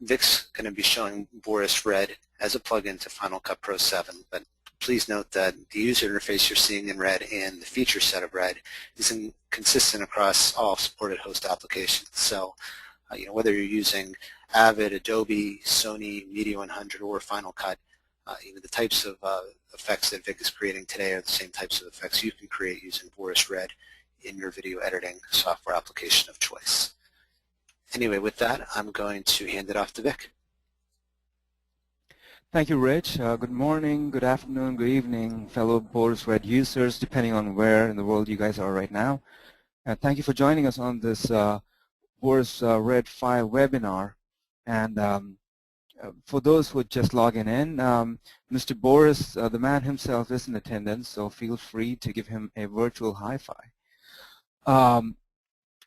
Vik's going to be showing Boris RED as a plugin to Final Cut Pro 7, but please note that the user interface you're seeing in RED and the feature set of RED is consistent across all supported host applications. So, whether you're using Avid, Adobe, Sony, Media 100, or Final Cut, the types of effects that Vik is creating today are the same types of effects you can create using Boris RED in your video editing software application of choice. Anyway, with that, I'm going to hand it off to Vik. Thank you, Rich. Good morning, good afternoon, good evening, fellow Boris RED users, depending on where in the world you guys are right now. Thank you for joining us on this Boris RED 5 webinar. And for those who are just logging in, Mr. Boris, the man himself, is in attendance, so feel free to give him a virtual high-five.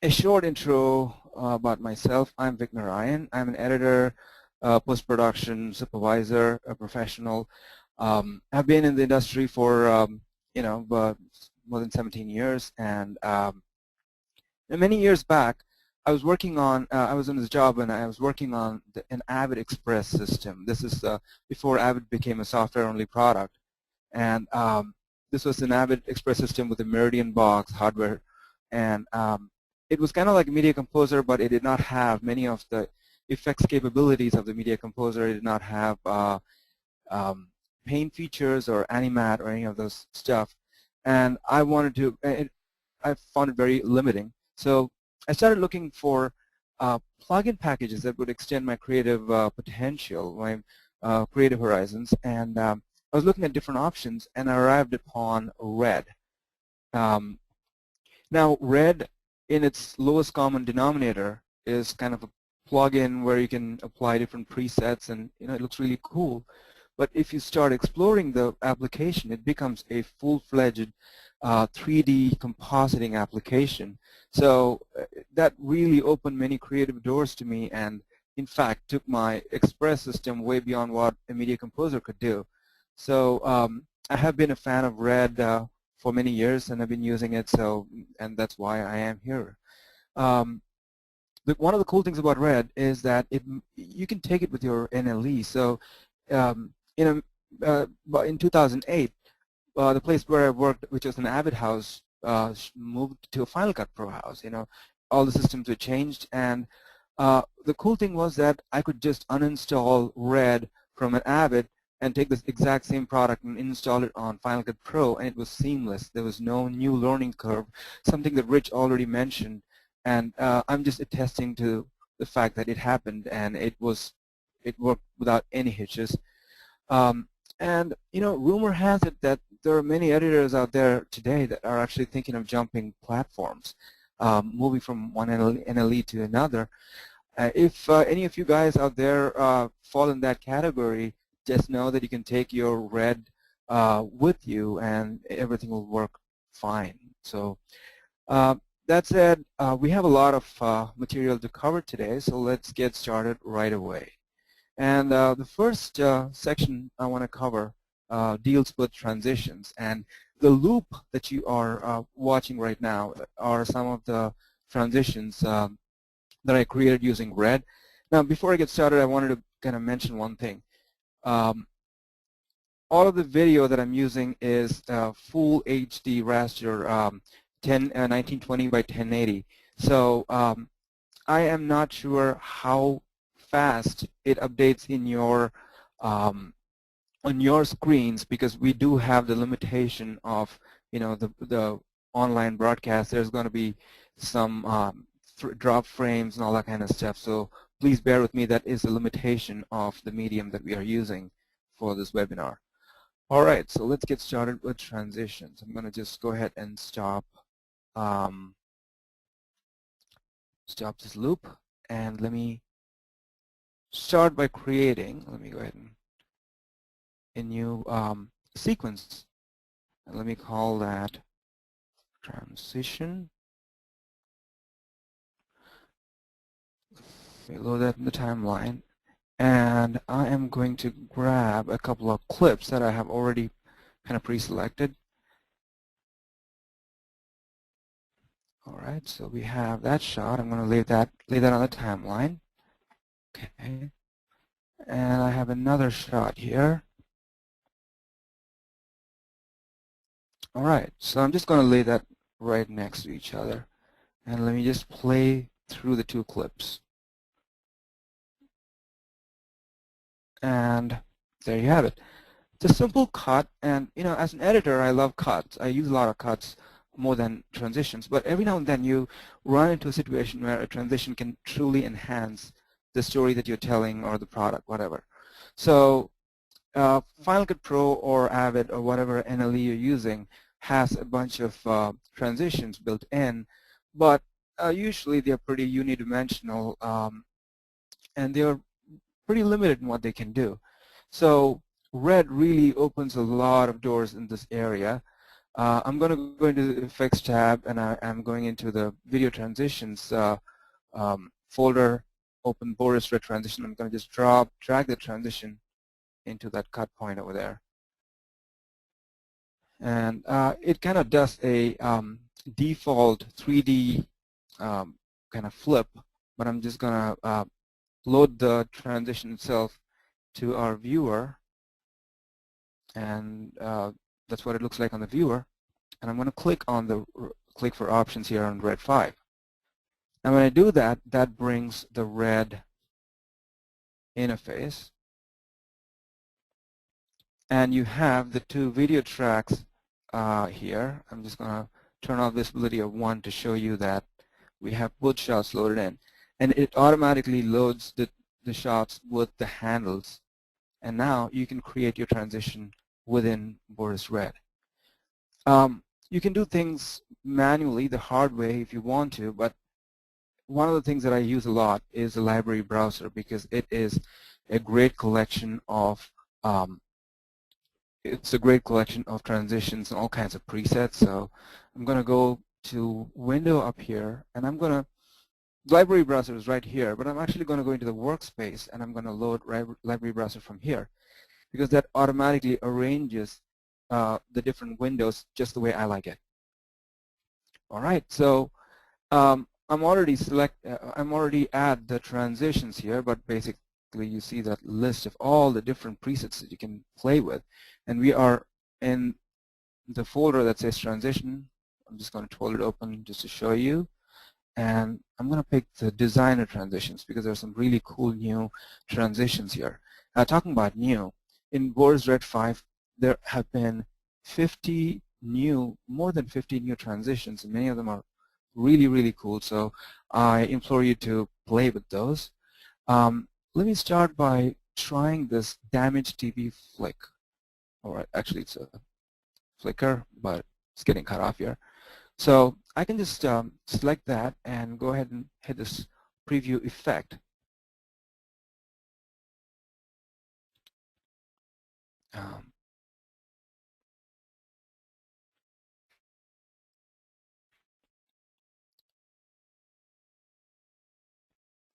A short intro about myself. I'm Vik Narayan. I'm an editor, post-production supervisor, a professional. I've been in the industry for more than 17 years, and many years back, I was working on. I was in this job, and I was working on an Avid Express system. This is before Avid became a software-only product, and this was an Avid Express system with a Meridian box hardware, and it was kind of like a Media Composer, but it did not have many of the effects capabilities of the Media Composer. It did not have paint features or animate or any of those stuff. And I wanted to, I found it very limiting. So I started looking for plugin packages that would extend my creative potential, my creative horizons. And I was looking at different options, and I arrived upon RED. Now, RED, in its lowest common denominator, is kind of a plugin where you can apply different presets, and it looks really cool. But if you start exploring the application, it becomes a full-fledged 3D compositing application. So that really opened many creative doors to me, and in fact took my Express system way beyond what a Media Composer could do. So I have been a fan of RED for many years, and I've been using it, and that's why I am here. One of the cool things about RED is that you can take it with your NLE. So in 2008, the place where I worked, which was an Avid house, moved to a Final Cut Pro house. All the systems were changed, and the cool thing was that I could just uninstall RED from an Avid and take this exact same product and install it on Final Cut Pro, and it was seamless. There was no new learning curve, something that Rich already mentioned. And I'm just attesting to the fact that it happened, and it worked without any hitches. And rumor has it that there are many editors out there today that are actually thinking of jumping platforms, moving from one NLE to another. If any of you guys out there fall in that category, just know that you can take your RED with you, and everything will work fine. So. That said, we have a lot of material to cover today, so let's get started right away. And the first section I want to cover deals with transitions. And the loop that you are watching right now are some of the transitions that I created using RED. Now, before I get started, I wanted to kind of mention one thing. All of the video that I'm using is full HD raster 1920 by 1080. So I am not sure how fast it updates in your on your screens, because we do have the limitation of the online broadcast. There's going to be some drop frames and all that kind of stuff. So please bear with me. That is the limitation of the medium that we are using for this webinar. All right, so let's get started with transitions. I'm going to just go ahead and stop this loop, and let me start by creating, let me go ahead and a new sequence, and let me call that transition. Below that in the timeline, and I am going to grab a couple of clips that I have already kind of pre-selected. All right, so we have that shot. I'm going to lay that on the timeline. Okay. And I have another shot here. All right, so I'm just going to lay that right next to each other. And let me just play through the two clips. And there you have it. It's a simple cut, and as an editor, I love cuts. I use a lot of cuts more than transitions, but every now and then you run into a situation where a transition can truly enhance the story that you're telling or the product, whatever. So Final Cut Pro or Avid or whatever NLE you're using has a bunch of transitions built in, but usually they're pretty unidimensional, and they're pretty limited in what they can do. So Red really opens a lot of doors in this area. I'm going to go into the Effects tab, and I'm going into the Video Transitions folder, open Boris RED transition. I'm going to just drag the transition into that cut point over there. And it kind of does a default 3D kind of flip, but I'm just going to load the transition itself to our viewer, and that's what it looks like on the viewer. And I'm going to click for options here on Red 5. And when I do that, that brings the Red interface, and you have the two video tracks here. I'm just going to turn off visibility of 1 to show you that we have both shots loaded in, and it automatically loads the shots with the handles. And now you can create your transition within Boris RED. You can do things manually, the hard way, if you want to, but one of the things that I use a lot is the library browser, because it is a great collection of transitions and all kinds of presets. So I'm going to go to Window up here, and library browser is right here, but I'm actually going to go into the workspace, and I'm going to load library browser from here, because that automatically arranges the different windows just the way I like it. All right, so I'm already at the transitions here, but basically you see that list of all the different presets that you can play with, and we are in the folder that says transition. I'm just going to hold it open just to show you, and I'm going to pick the designer transitions because there are some really cool new transitions here. Talking about new, in Boris RED 5 there have been more than 50 new transitions, and many of them are really, really cool. So I implore you to play with those. Let me start by trying this damaged TV flick. All right, actually it's a flicker, but it's getting cut off here. So I can just select that and go ahead and hit this preview effect.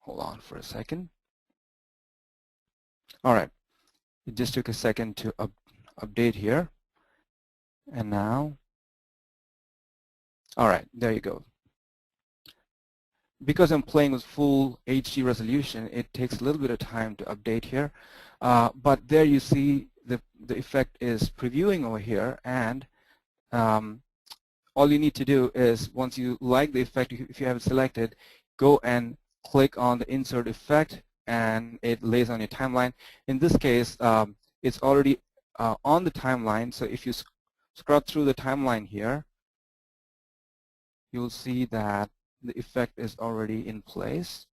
Hold on for a second. All right, it just took a second to update here. And now, all right, there you go. Because I'm playing with full HD resolution, it takes a little bit of time to update here. But there you see the effect is previewing over here, and all you need to do is, once you like the effect, if you have it selected, go and click on the insert effect, and it lays on your timeline. In this case, it's already on the timeline, so if you scrub through the timeline here, you'll see that the effect is already in place.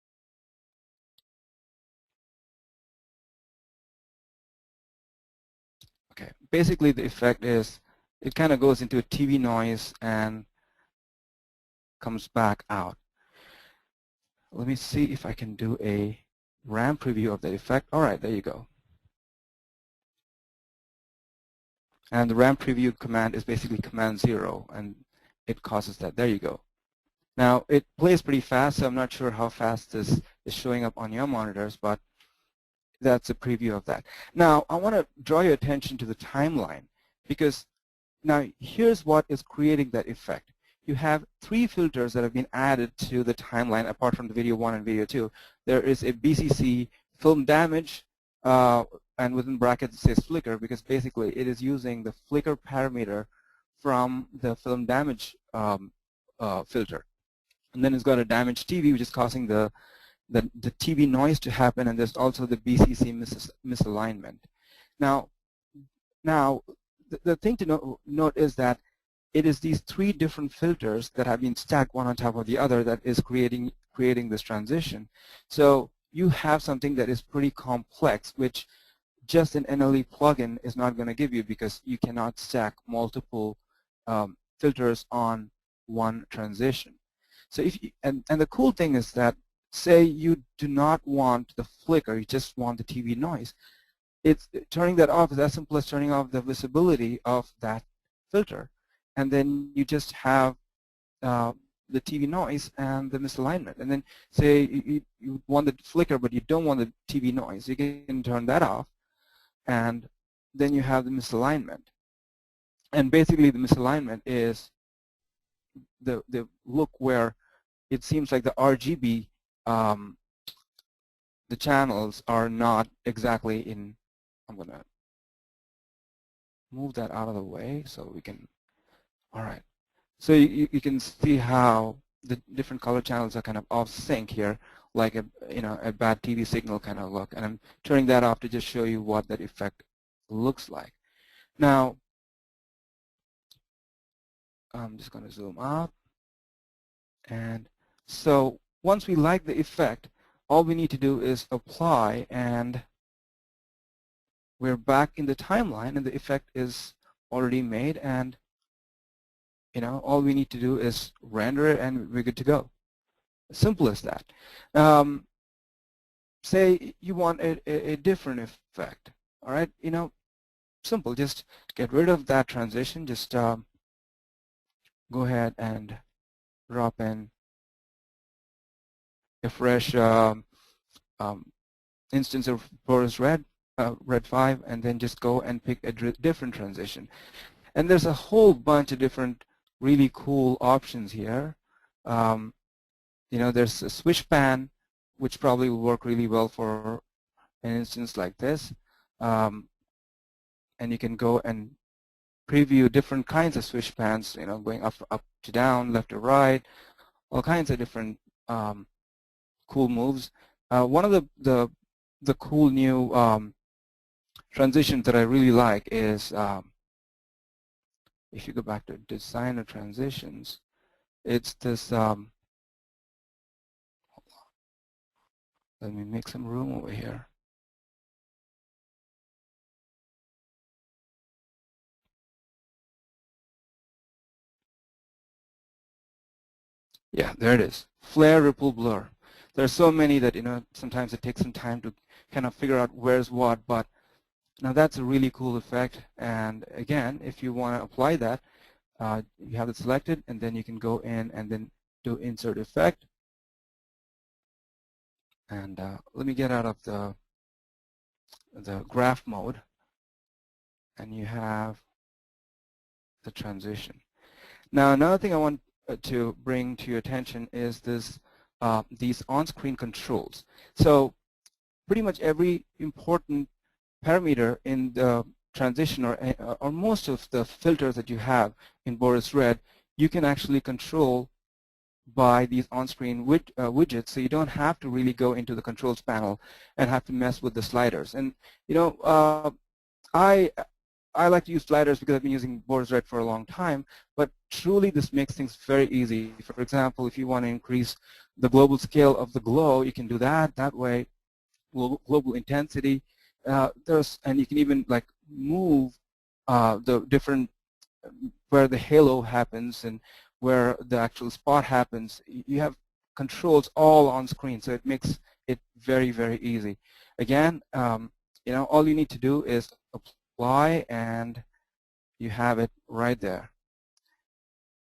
Okay, basically the effect is it kind of goes into a TV noise and comes back out. Let me see if I can do a RAM preview of the effect. All right, there you go. And the RAM preview command is basically command 0, and it causes that. There you go. Now, it plays pretty fast, so I'm not sure how fast this is showing up on your monitors, but that's a preview of that. Now, I want to draw your attention to the timeline, because now here's what is creating that effect. You have 3 filters that have been added to the timeline apart from the video 1 and video 2. There is a BCC film damage and within brackets it says flicker because basically it is using the flicker parameter from the film damage filter. And then it's got a damaged TV, which is causing the TV noise to happen, and there's also the BCC misalignment. Now the thing to note is that it is these three different filters that have been stacked one on top of the other that is creating this transition. So you have something that is pretty complex, which just an NLE plugin is not going to give you because you cannot stack multiple filters on one transition. So if you, and the cool thing is that say you do not want the flicker, you just want the TV noise. It's turning that off is as simple as turning off the visibility of that filter, and then you just have the TV noise and the misalignment. And then say you want the flicker but you don't want the TV noise, you can turn that off, and then you have the misalignment. And basically the misalignment is the look where it seems like the RGB, the channels are not exactly in. I'm going to move that out of the way so we can, all right. So you can see how the different color channels are kind of off sync here, like a bad TV signal kind of look. And I'm turning that off to just show you what that effect looks like. Now, I'm just going to zoom out. And so once we like the effect, all we need to do is apply, and we're back in the timeline, and the effect is already made, and all we need to do is render it, and we're good to go. Simple as that. Say you want a different effect. All right, simple. Just get rid of that transition. Just go ahead and drop in a fresh instance of Boris RED, RED 5, and then just go and pick a different transition. And there's a whole bunch of different really cool options here. There's a switch pan, which probably will work really well for an instance like this. And you can go and preview different kinds of switch pans, going up to down, left to right, all kinds of different cool moves. One of the cool new transitions that I really like is if you go back to designer transitions, it's this. Let me make some room over here. Yeah, there it is. Flare, ripple, blur. There are so many that sometimes it takes some time to kind of figure out where's what, but now that's a really cool effect. And again, if you want to apply that, you have it selected, and then you can go in and then do insert effect. And let me get out of the graph mode, and you have the transition. Now another thing I want to bring to your attention is these on-screen controls. So pretty much every important parameter in the transition or most of the filters that you have in Boris RED, you can actually control by these on-screen widgets, so you don't have to really go into the controls panel and have to mess with the sliders. And I like to use sliders because I've been using Boris RED for a long time, but truly this makes things very easy. For example, if you want to increase the global scale of the glow, you can do that. That way, global intensity. And you can even like move the different where the halo happens and where the actual spot happens. You have controls all on screen, so it makes it very, very easy. Again, all you need to do is apply, and you have it right there.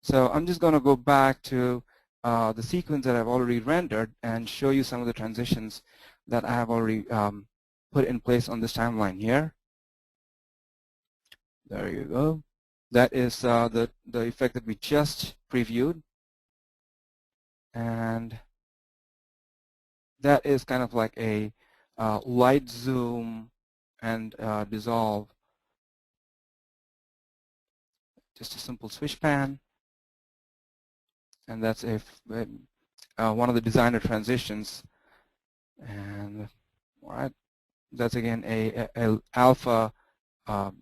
So I'm just going to go back to the sequence that I've already rendered and show you some of the transitions that I have already put in place on this timeline here. There you go. That is the effect that we just previewed. And that is kind of like a light zoom and dissolve just a simple switch pan, and that's one of the designer transitions. And all right, that's again a alpha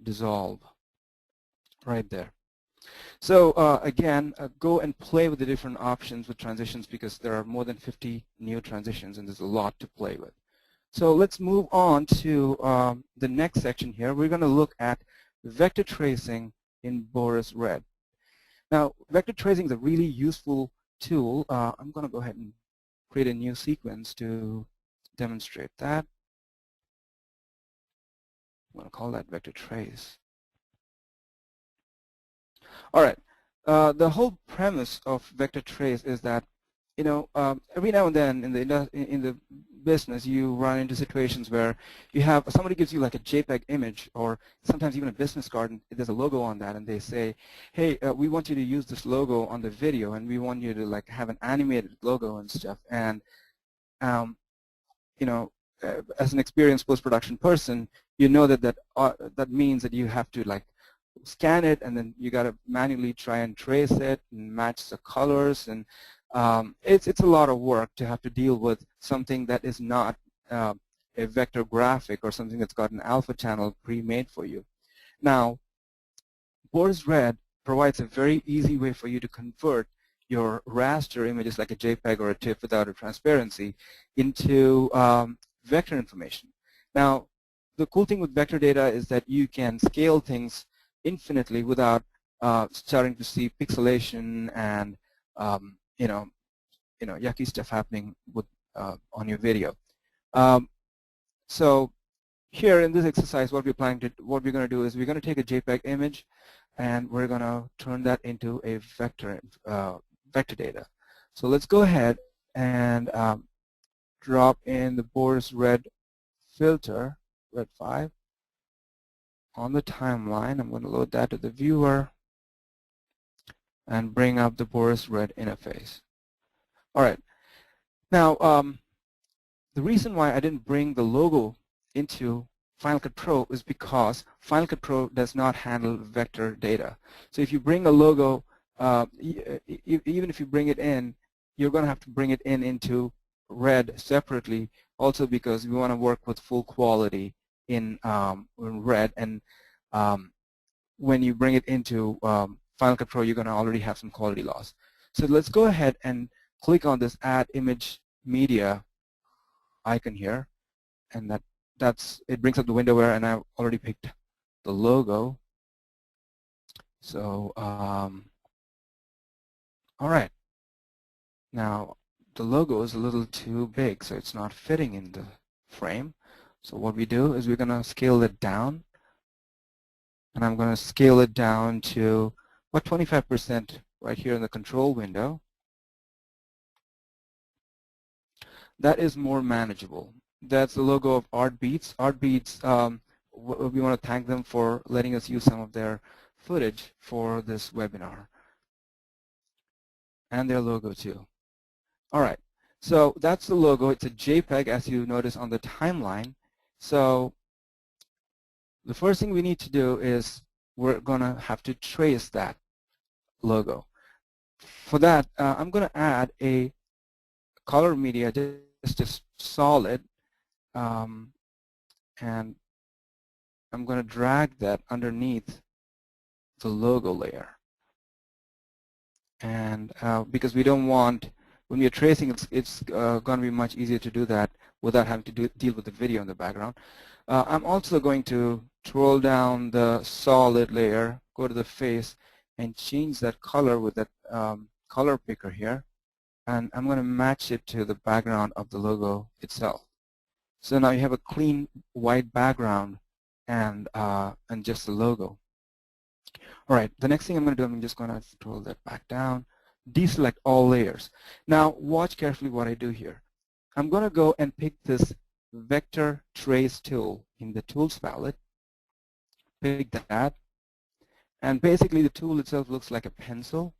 dissolve right there. So again, go and play with the different options with transitions, because there are more than 50 new transitions and there's a lot to play with. So let's move on to the next section here. We're going to look at vector tracing in Boris RED. Now, vector tracing is a really useful tool. I'm going to go ahead and create a new sequence to demonstrate that. I'm going to call that vector trace. All right. The whole premise of vector trace is that, you know, every now and then in the business, you run into situations where you have somebody gives you like a JPEG image, or sometimes even a business card, and there's a logo on that, and they say, hey, we want you to use this logo on the video, and we want you to like have an animated logo and stuff. And you know, as an experienced post-production person, you know that means that you have to like scan it, and then you got to manually try and trace it and match the colors, and it's a lot of work to have to deal with something that is not a vector graphic or something that's got an alpha channel pre-made for you. Now, Boris RED provides a very easy way for you to convert your raster images like a JPEG or a TIFF without a transparency into vector information. Now, the cool thing with vector data is that you can scale things infinitely without starting to see pixelation and yucky stuff happening with on your video. So here in this exercise, what we're going to do is we're going to take a JPEG image, and we're going to turn that into a vector data. So let's go ahead and drop in the Boris RED filter, RED 5, on the timeline. I'm going to load that to the viewer and bring up the Boris RED interface. All right. Now, the reason why I didn't bring the logo into Final Cut Pro is because Final Cut Pro does not handle vector data. So if you bring a logo, even if you bring it in, you're going to have to bring it into RED separately, also because we want to work with full quality in RED, and when you bring it into Final Cut Pro, you're going to already have some quality loss. So let's go ahead and click on this Add Image Media icon here, and it brings up the window where, and I've already picked the logo. So all right, now the logo is a little too big, so it's not fitting in the frame. So what we do is we're going to scale it down, and I'm going to scale it down to about 25% right here in the control window. That is more manageable. That's the logo of Artbeats. Artbeats, we want to thank them for letting us use some of their footage for this webinar, and their logo too. All right, so that's the logo. It's a JPEG, as you notice on the timeline. So the first thing we need to do is we're going to have to trace that logo. For that, I'm going to add a color media, just solid, and I'm going to drag that underneath the logo layer. And because we don't want, when we're tracing, it's going to be much easier to do that without having to deal with the video in the background. I'm also going to scroll down the solid layer, go to the face, and change that color with that color picker here. And I'm going to match it to the background of the logo itself. So now you have a clean white background and just the logo. All right, the next thing I'm going to do, I'm just going to scroll that back down, deselect all layers. Now watch carefully what I do here. I'm going to go and pick this vector trace tool in the tools palette, pick that, and basically the tool itself looks like a pencil,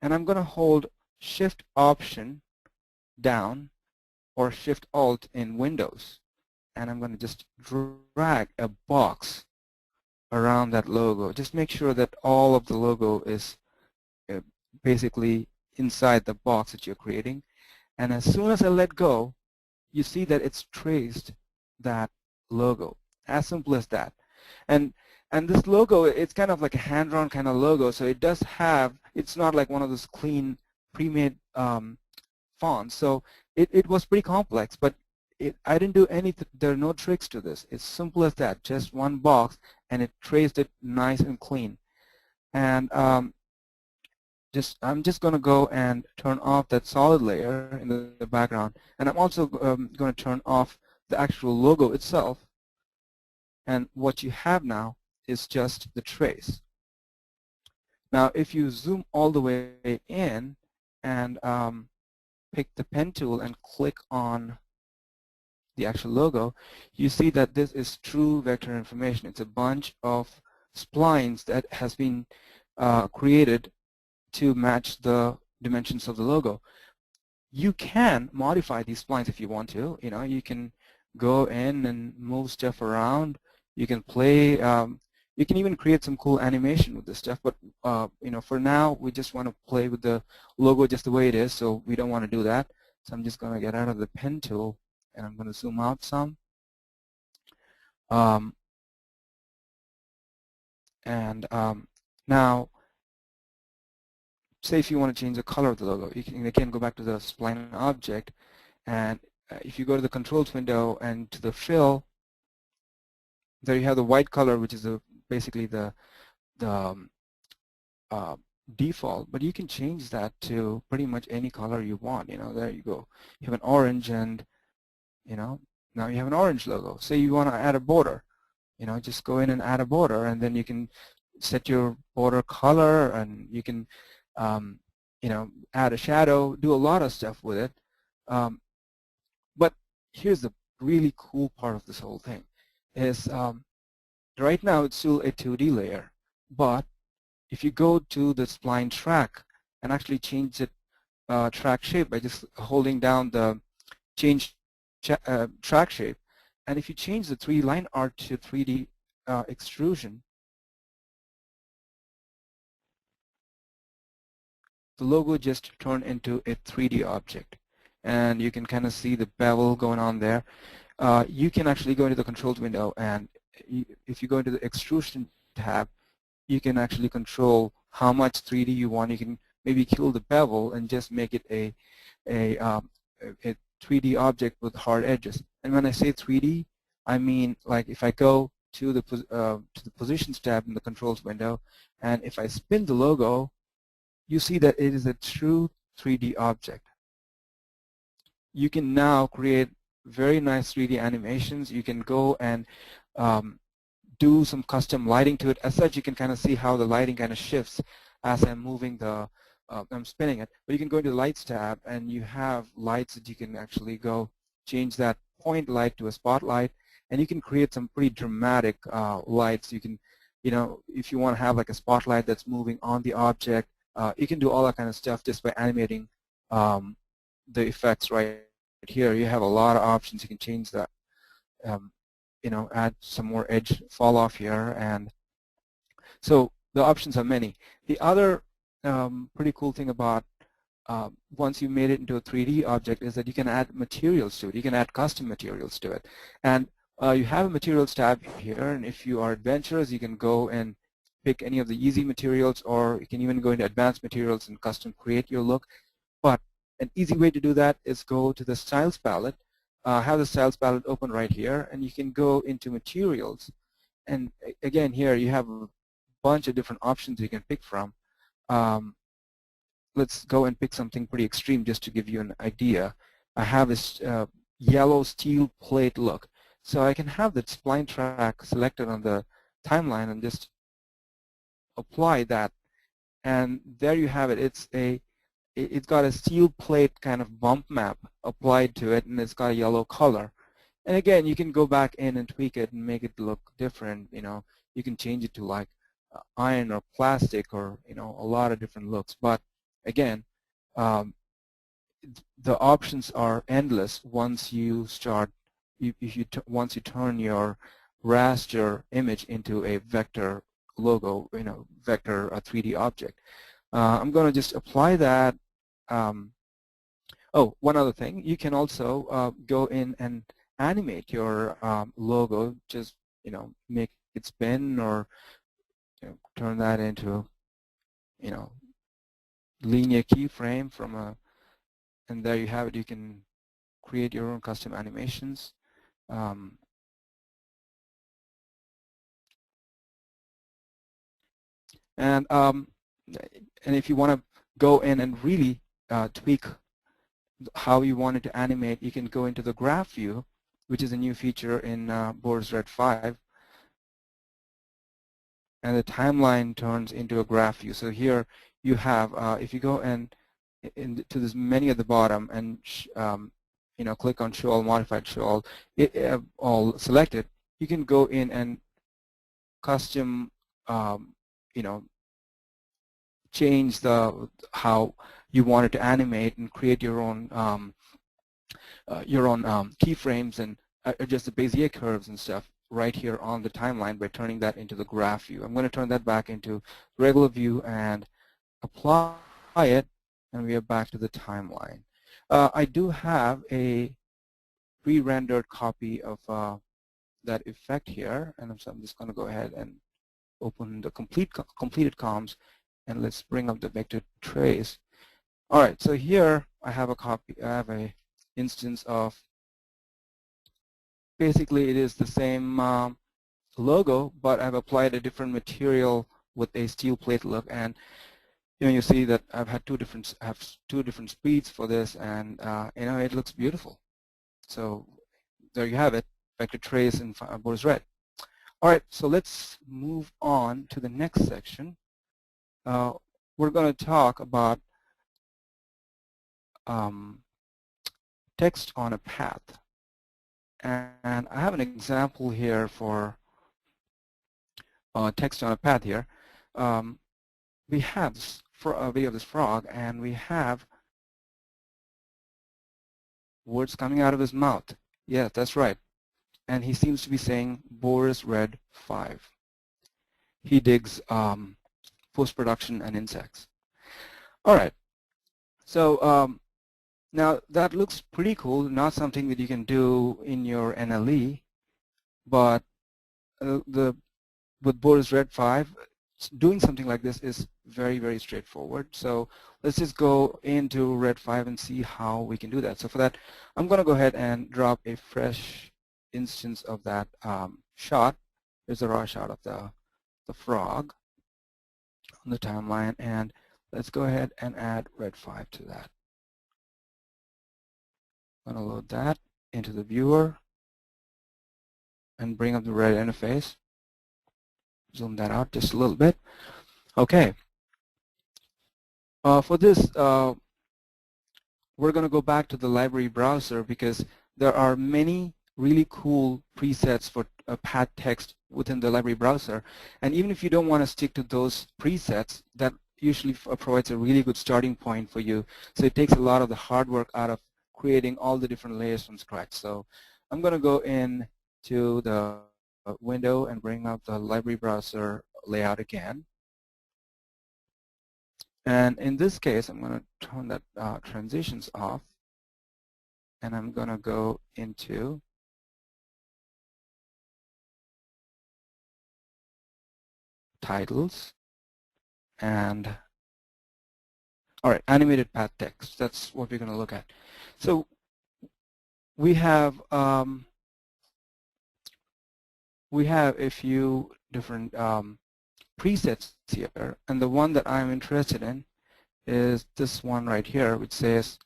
and I'm going to hold Shift Option down or Shift Alt in Windows, and I'm going to just drag a box around that logo. Just make sure that all of the logo is uh, basically inside the box that you're creating. And as soon as I let go, you see that it's traced that logo. As simple as that. And this logo, it's kind of like a hand-drawn kind of logo, so it does have, it's not like one of those clean pre-made fonts. So it was pretty complex, but I didn't do anything. There are no tricks to this. It's simple as that. Just one box, and it traced it nice and clean. And I'm just going to go and turn off that solid layer in the background, and I'm also going to turn off the actual logo itself. And what you have now is just the trace. Now, if you zoom all the way in and pick the pen tool and click on the actual logo, you see that this is true vector information. It's a bunch of splines that has been created to match the dimensions of the logo. You can modify these splines if you want to. You know, you can go in and move stuff around. You can play. You can even create some cool animation with this stuff. But you know, for now, we just want to play with the logo just the way it is. So we don't want to do that. So I'm just going to get out of the pen tool, and I'm going to zoom out some. Um, and now, say if you want to change the color of the logo, you can again go back to the spline object, and if you go to the controls window and to the fill, there you have the white color, which is basically the uh, default, but you can change that to pretty much any color you want. You know, there you go. You have an orange, and you know, now you have an orange logo. Say you want to add a border, you know, just go in and add a border, and then you can set your border color, and you can you know, add a shadow, do a lot of stuff with it. But here's the really cool part of this whole thing is right now it's still a 2D layer, but if you go to the spline track and actually change it track shape by just holding down the change track shape, and if you change the 3D line art to 3D extrusion, the logo just turned into a 3D object. And you can kind of see the bevel going on there. You can actually go into the controls window, and if you go into the extrusion tab, you can actually control how much 3D you want. You can maybe kill the bevel and just make it a 3D object with hard edges. And when I say 3D, I mean like if I go to the positions tab in the controls window, and if I spin the logo, you see that it is a true 3D object. You can now create very nice 3D animations. You can go and do some custom lighting to it. As such, you can kind of see how the lighting kind of shifts as I'm moving the, I'm spinning it. But you can go into the lights tab, and you have lights that you can actually go change that point light to a spotlight, and you can create some pretty dramatic lights. You can, you know, if you want to have like a spotlight that's moving on the object, you can do all that kind of stuff just by animating the effects right here. You have a lot of options. You can change that. You know, add some more edge fall off here, and so the options are many. The other pretty cool thing about once you made it into a 3D object is that you can add materials to it. You can add custom materials to it, and you have a materials tab here, and if you are adventurous, you can go and pick any of the easy materials, or you can even go into advanced materials and custom create your look. But an easy way to do that is go to the styles palette. Have the styles palette open right here, and you can go into materials, and again here you have a bunch of different options you can pick from. Let's go and pick something pretty extreme just to give you an idea. I have this yellow steel plate look, so I can have that spline track selected on the timeline and just apply that, and there you have it. It's got a steel plate kind of bump map applied to it, and it's got a yellow color. And again, you can go back in and tweak it and make it look different. You know, you can change it to like iron or plastic, or you know, a lot of different looks. But again, the options are endless once you start once you turn your raster image into a vector logo, vector 3D object. I'm going to just apply that. Oh, one other thing, you can also go in and animate your logo. Just make it spin, or turn that into linear keyframe from a, and there you have it. You can create your own custom animations. And if you want to go in and really tweak how you want it to animate, you can go into the graph view, which is a new feature in Boris RED 5, and the timeline turns into a graph view. So here you have, if you go to this menu at the bottom and click on Show All, Modified Show All, all selected, you can go in and custom, change how you want it to animate and create your own keyframes and adjust the Bezier curves and stuff right here on the timeline by turning that into the graph view. I'm going to turn that back into regular view and apply it, and we are back to the timeline. I do have a pre-rendered copy of that effect here, and so I'm just going to go ahead and open the completed comms, and let's bring up the vector trace. All right, so here I have a copy. I have a instance of, basically it is the same logo, but I've applied a different material with a steel plate look, and you see that I have two different speeds for this, and it looks beautiful. So there you have it, vector trace in Boris RED. All right, so let's move on to the next section. We're going to talk about text on a path. And I have an example here for text on a path here. We have a video of this frog, and we have words coming out of his mouth. Yeah, that's right. And he seems to be saying Boris RED 5. He digs post-production and insects. All right. So now that looks pretty cool, not something that you can do in your NLE, but with Boris RED 5, doing something like this is very, very straightforward. So let's just go into RED 5 and see how we can do that. So for that, I'm going to go ahead and drop a fresh instance of that shot. There's a raw shot of the frog on the timeline, and let's go ahead and add RED 5 to that. I'm going to load that into the viewer and bring up the RED interface. Zoom that out just a little bit. Okay. For this, we're going to go back to the library browser, because there are many really cool presets for path text within the library browser. And even if you don't want to stick to those presets, that usually provides a really good starting point for you. So it takes a lot of the hard work out of creating all the different layers from scratch. So I'm going to go in to the window and bring up the library browser layout again. And in this case, I'm going to turn that transitions off, and I'm going to go into titles and, all right, animated path text. That's what we're going to look at. So we have a few different presets here, and the one that I'm interested in is this one right here, which says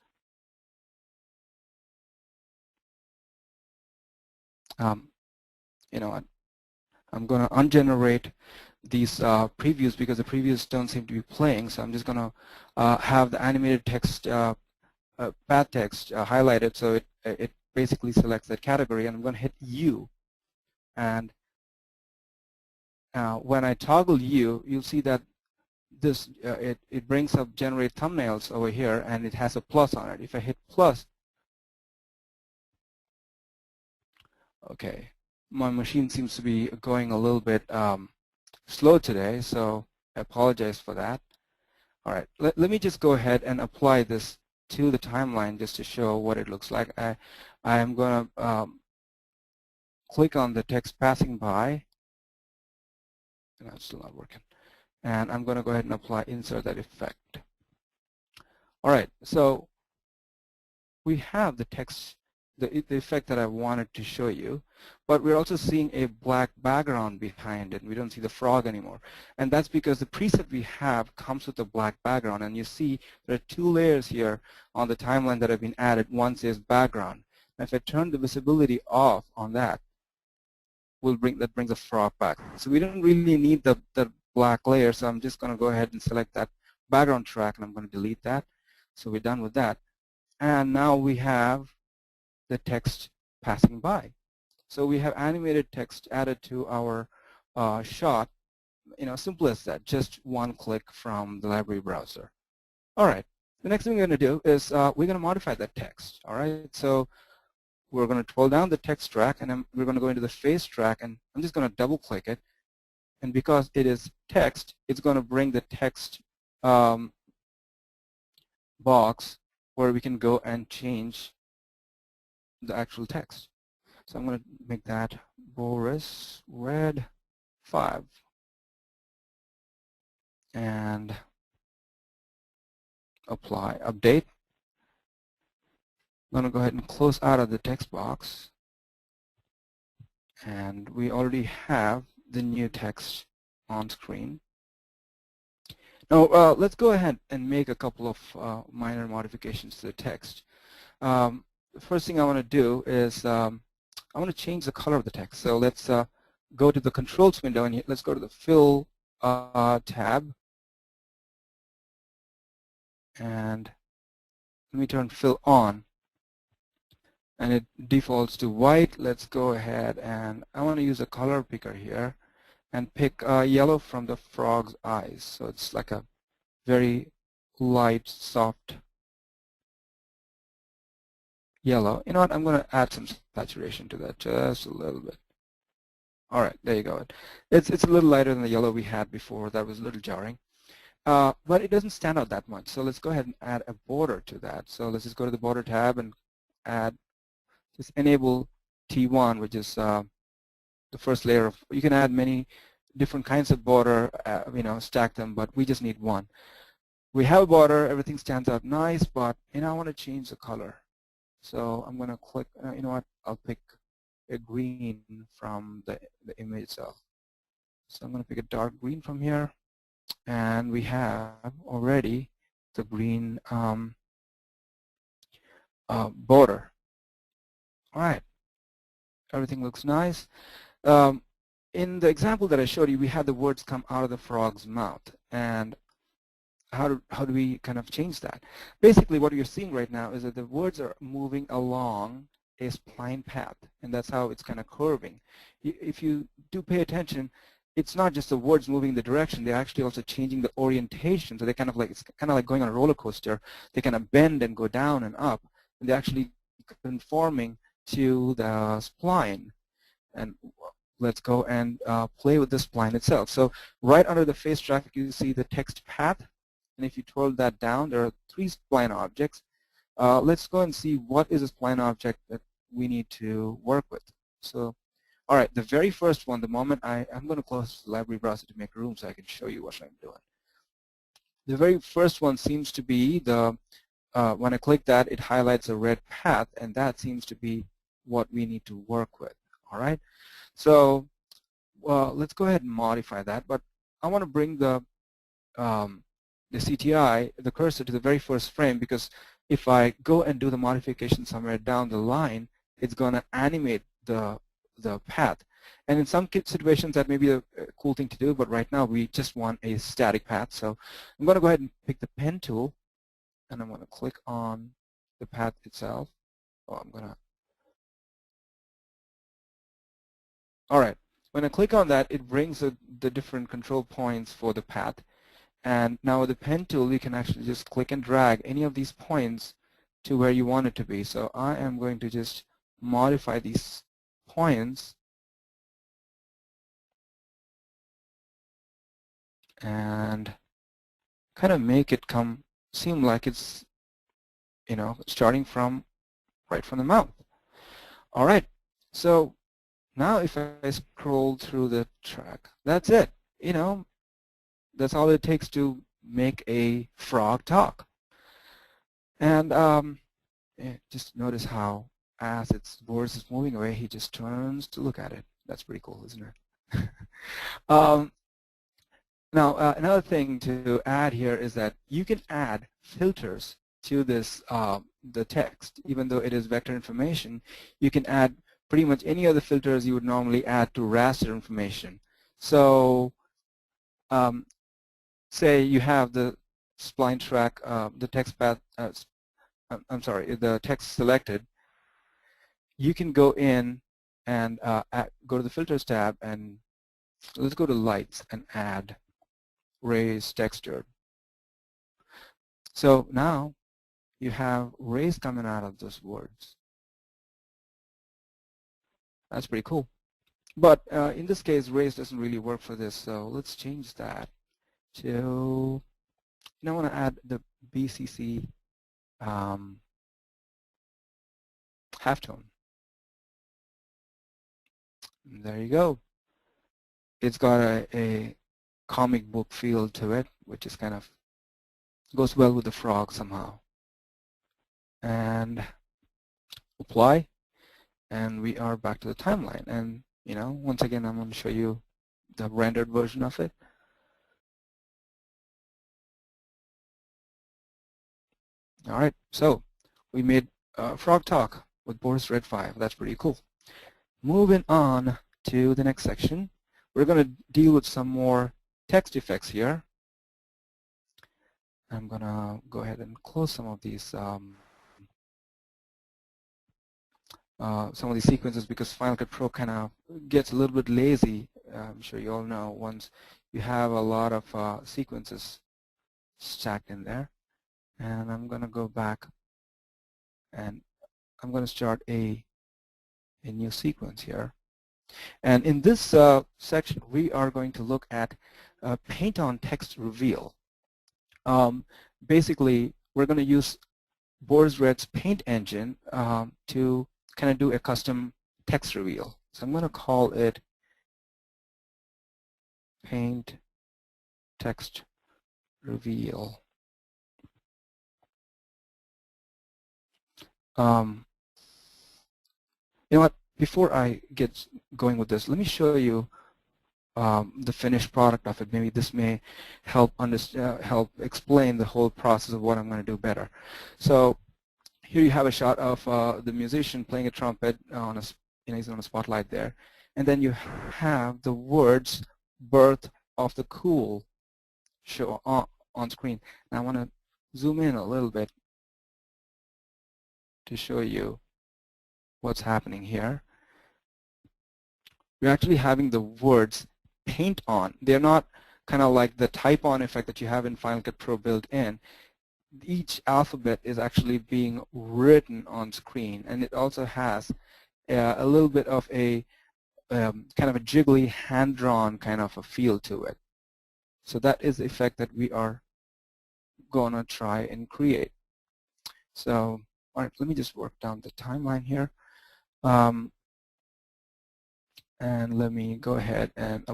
you know, I'm going to ungenerate these previews because the previews don't seem to be playing. So I'm just going to have the animated text, path text highlighted, so it basically selects that category, and I'm going to hit U. And when I toggle U, you'll see that this it brings up generate thumbnails over here, and it has a plus on it. If I hit plus, Okay, my machine seems to be going a little bit slow today, so I apologize for that. All right, let me just go ahead and apply this to the timeline just to show what it looks like. I am going to click on the text passing by. No, it's still not working. And I'm going to go ahead and apply insert that effect. All right, so we have the text, the effect that I wanted to show you, but we're also seeing a black background behind it. We don't see the frog anymore. And that's because the preset we have comes with a black background. And you see there are two layers here on the timeline that have been added. One says background. And if I turn the visibility off on that, that brings a frog back. So we don't really need the black layer, so I'm just going to go ahead and select that background track, and I'm going to delete that. So we're done with that. And now we have the text passing by. So we have animated text added to our shot. Simple as that, just one click from the library browser. All right, the next thing we're going to do is we're going to modify that text. All right, so we're going to pull down the text track, and then we're going to go into the face track, and I'm just going to double click it. And because it is text, it's going to bring the text box where we can go and change the actual text. So I'm going to make that Boris RED 5 and apply, update. I'm going to go ahead and close out of the text box, and we already have the new text on screen. Now let's go ahead and make a couple of minor modifications to the text. The first thing I want to do is I want to change the color of the text. So let's go to the controls window, and let's go to the fill tab, and let me turn fill on, and it defaults to white. Let's go ahead, and I want to use a color picker here and pick yellow from the frog's eyes. So it's like a very light, soft yellow. You know what? I'm going to add some saturation to that just a little bit. All right, there you go. It's a little lighter than the yellow we had before. That was a little jarring. But it doesn't stand out that much. So let's go ahead and add a border to that. So let's just go to the border tab and just enable T1, which is the first layer of, you can add many different kinds of border, stack them, but we just need one. We have a border, everything stands out nice, but I want to change the color. So I'm going to click, you know what, I'll pick a green from the image itself. So I'm going to pick a dark green from here, and we have already the green border. All right, everything looks nice. In the example that I showed you, we had the words come out of the frog's mouth, and how do we kind of change that? Basically, what you're seeing right now is that the words are moving along a spline path, and that's how it's kind of curving. If you do pay attention, it's not just the words moving the direction, they're actually also changing the orientation. So they kind of like, it's kind of like going on a roller coaster. They kind of bend and go down and up, and they're actually conforming to the spline. And let's go and play with the spline itself. So right under the face traffic, you see the text path. And if you twirl that down, there are 3 spline objects. Let's go and see what is a spline object that we need to work with. So, all right, the very first one, the moment I'm going to close the library browser to make room so I can show you what I'm doing. The very first one seems to be the, when I click that, it highlights a red path, and that seems to be what we need to work with. All right, so let's go ahead and modify that. But I want to bring the CTI, the cursor, to the very first frame, because if I go and do the modification somewhere down the line, it's going to animate the path. And in some situations, that may be a cool thing to do, but right now we just want a static path. So I'm going to go ahead and pick the pen tool, and I'm going to click on the path itself. All right, when I click on that, it brings the different control points for the path. And now with the pen tool, you can actually just click and drag any of these points to where you want it to be. So I am going to just modify these points and kind of make it seem like it's, starting from right from the mouth. All right, so now if I scroll through the track, that's it. That's all it takes to make a frog talk. And just notice how as Boris is moving away, he just turns to look at it. That's pretty cool, isn't it? Now, another thing to add here is that you can add filters to this, the text. Even though it is vector information, you can add pretty much any other filters you would normally add to raster information. So, say you have the spline track, the text path, I'm sorry, the text selected, you can go in and go to the filters tab, and let's go to lights and add raise textured. So now you have rays coming out of those words. That's pretty cool. But in this case, rays doesn't really work for this, so let's change that to, I want to add the BCC halftone. There you go. It's got a comic book feel to it, which is kind of goes well with the frog somehow. And apply, and we are back to the timeline. And once again, I'm going to show you the rendered version of it. All right, so we made Frog Talk with Boris RED 5. That's pretty cool. Moving on to the next section, we're going to deal with some more text effects here. I'm going to go ahead and close some of these sequences because Final Cut Pro kind of gets a little bit lazy. I'm sure you all know once you have a lot of sequences stacked in there. And I'm going to go back and I'm going to start a new sequence here. And in this section, we are going to look at paint on text reveal. Basically, we're going to use Boris RED's paint engine to kind of do a custom text reveal. So I'm going to call it paint text reveal. You know what? Before I get going with this, let me show you the finished product of it. Maybe this may help help explain the whole process of what I'm going to do better. So here you have a shot of the musician playing a trumpet on he's on a spotlight there, and then you have the words "Birth of the Cool" show on screen. Now I want to zoom in a little bit to show you what's happening here. We're actually having the words paint on. They're not kind of like the type on effect that you have in Final Cut Pro built in. Each alphabet is actually being written on screen, and it also has a little bit of a kind of a jiggly hand-drawn kind of a feel to it. So that is the effect that we are going to try and create. So all right, let me just work down the timeline here. And let me go ahead and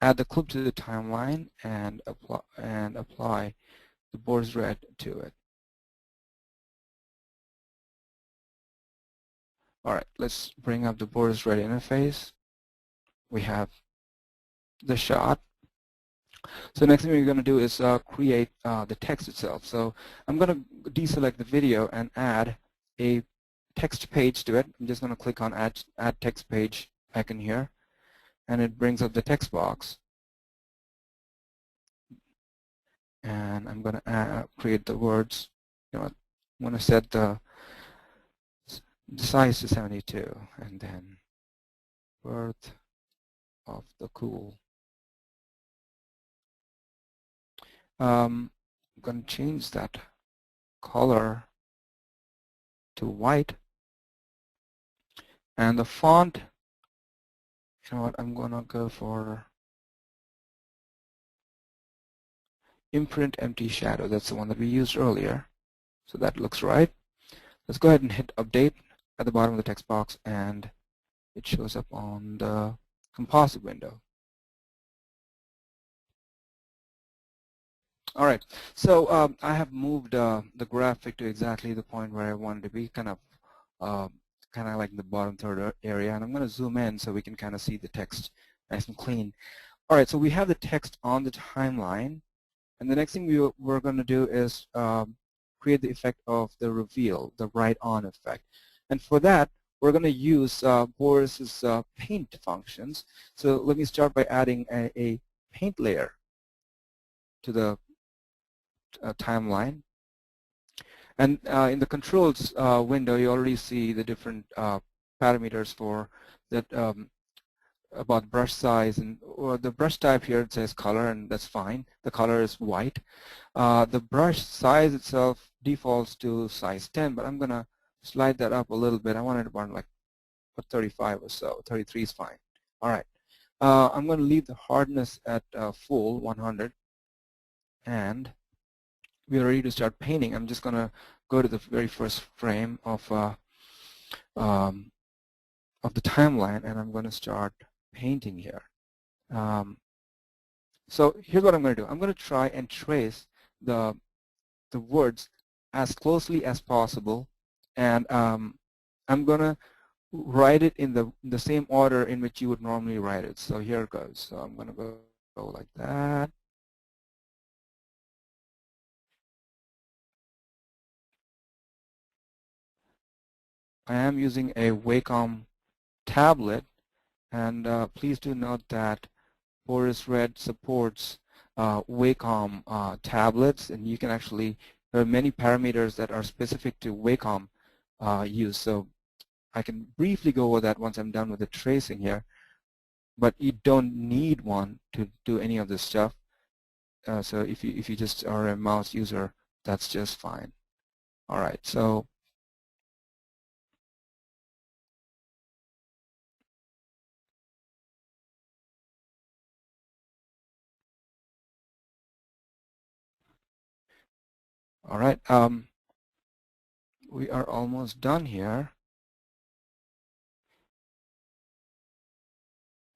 add the clip to the timeline and apply the Boris RED to it. All right, let's bring up the Boris RED interface. We have the shot. So next thing we're going to do is create the text itself. So I'm going to deselect the video and add a text page to it. I'm just going to click on add text page icon here, and it brings up the text box. And I'm going to create the words. I'm going to set the size to 72, and then birth of the cool. I'm going to change that color to white, And the font, you know what, I'm going to go for imprint empty shadow. That's the one that we used earlier. So that looks right. Let's go ahead and hit update at the bottom of the text box, and it shows up on the composite window. All right, so I have moved the graphic to exactly the point where I wanted to be, kind of like in the bottom third area, and I'm going to zoom in so we can kind of see the text nice and clean. All right, so we have the text on the timeline, and the next thing we're going to do is create the effect of the reveal, the right-on effect. And for that, we're going to use Boris's paint functions. So let me start by adding a paint layer to the timeline. And in the controls window, you already see the different parameters for that about brush size, and the brush type here, it says color, and that's fine. The color is white. The brush size itself defaults to size 10, but I'm going to slide that up a little bit. I want it around like 35 or so. 33 is fine. All right. I'm going to leave the hardness at full 100, and we are ready to start painting. I'm just going to go to the very first frame of the timeline, and I'm going to start painting here. So here's what I'm going to do. I'm going to try and trace the words as closely as possible, and I'm going to write it in the same order in which you would normally write it. So here it goes. So I'm going to go like that. I am using a Wacom tablet, and please do note that Boris RED supports Wacom tablets, and you can actually, there are many parameters that are specific to Wacom use. So I can briefly go over that once I'm done with the tracing here, but you don't need one to do any of this stuff. So if you just are a mouse user, that's just fine. All right, so all right, we are almost done here,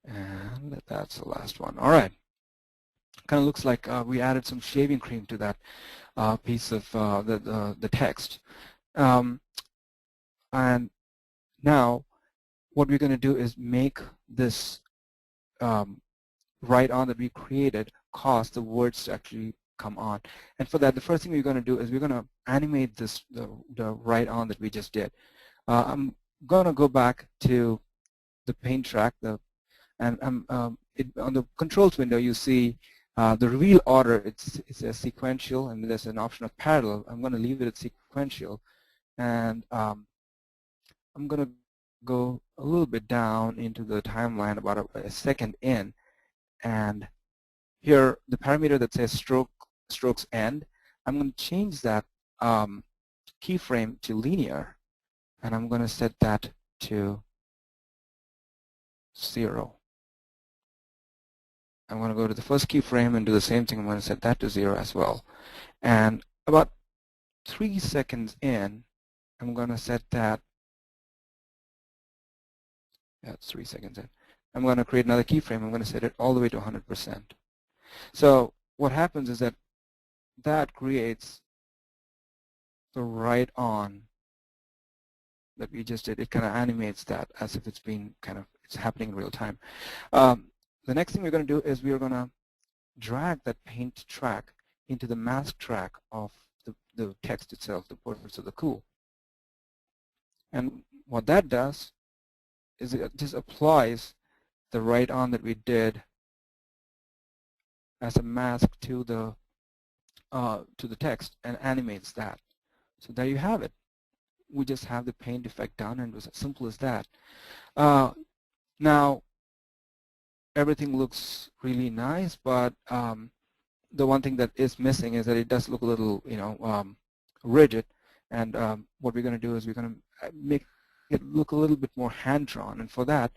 and that's the last one. All right, kind of looks like we added some shaving cream to that piece of the text. And now what we're going to do is make this right-on that we created cause the words to actually come on. And for that, the first thing we're going to do is we're going to animate this the right-on that we just did. I'm going to go back to the paint track, and on the controls window you see the reveal order. It's a sequential, and there's an option of parallel. I'm going to leave it at sequential, and I'm going to go a little bit down into the timeline, about a second in, and here the parameter that says strokes end, I'm going to change that keyframe to linear, and I'm going to set that to 0. I'm going to go to the first keyframe and do the same thing. I'm going to set that to 0 as well. And about 3 seconds in, I'm going to set that, that's 3 seconds in. I'm going to create another keyframe. I'm going to set it all the way to 100%. So what happens is that creates the right-on that we just did. It kind of animates that as if it's been it's happening in real time. The next thing we're going to do is we are going to drag that paint track into the mask track of the text itself, the portraits of the cool. And what that does is it just applies the right-on that we did as a mask to the text and animates that. So there you have it. We just have the paint effect done, and it was as simple as that. Now everything looks really nice, but the one thing that is missing is that it does look a little, rigid. And what we're going to do is we're going to make it look a little bit more hand-drawn, and for that,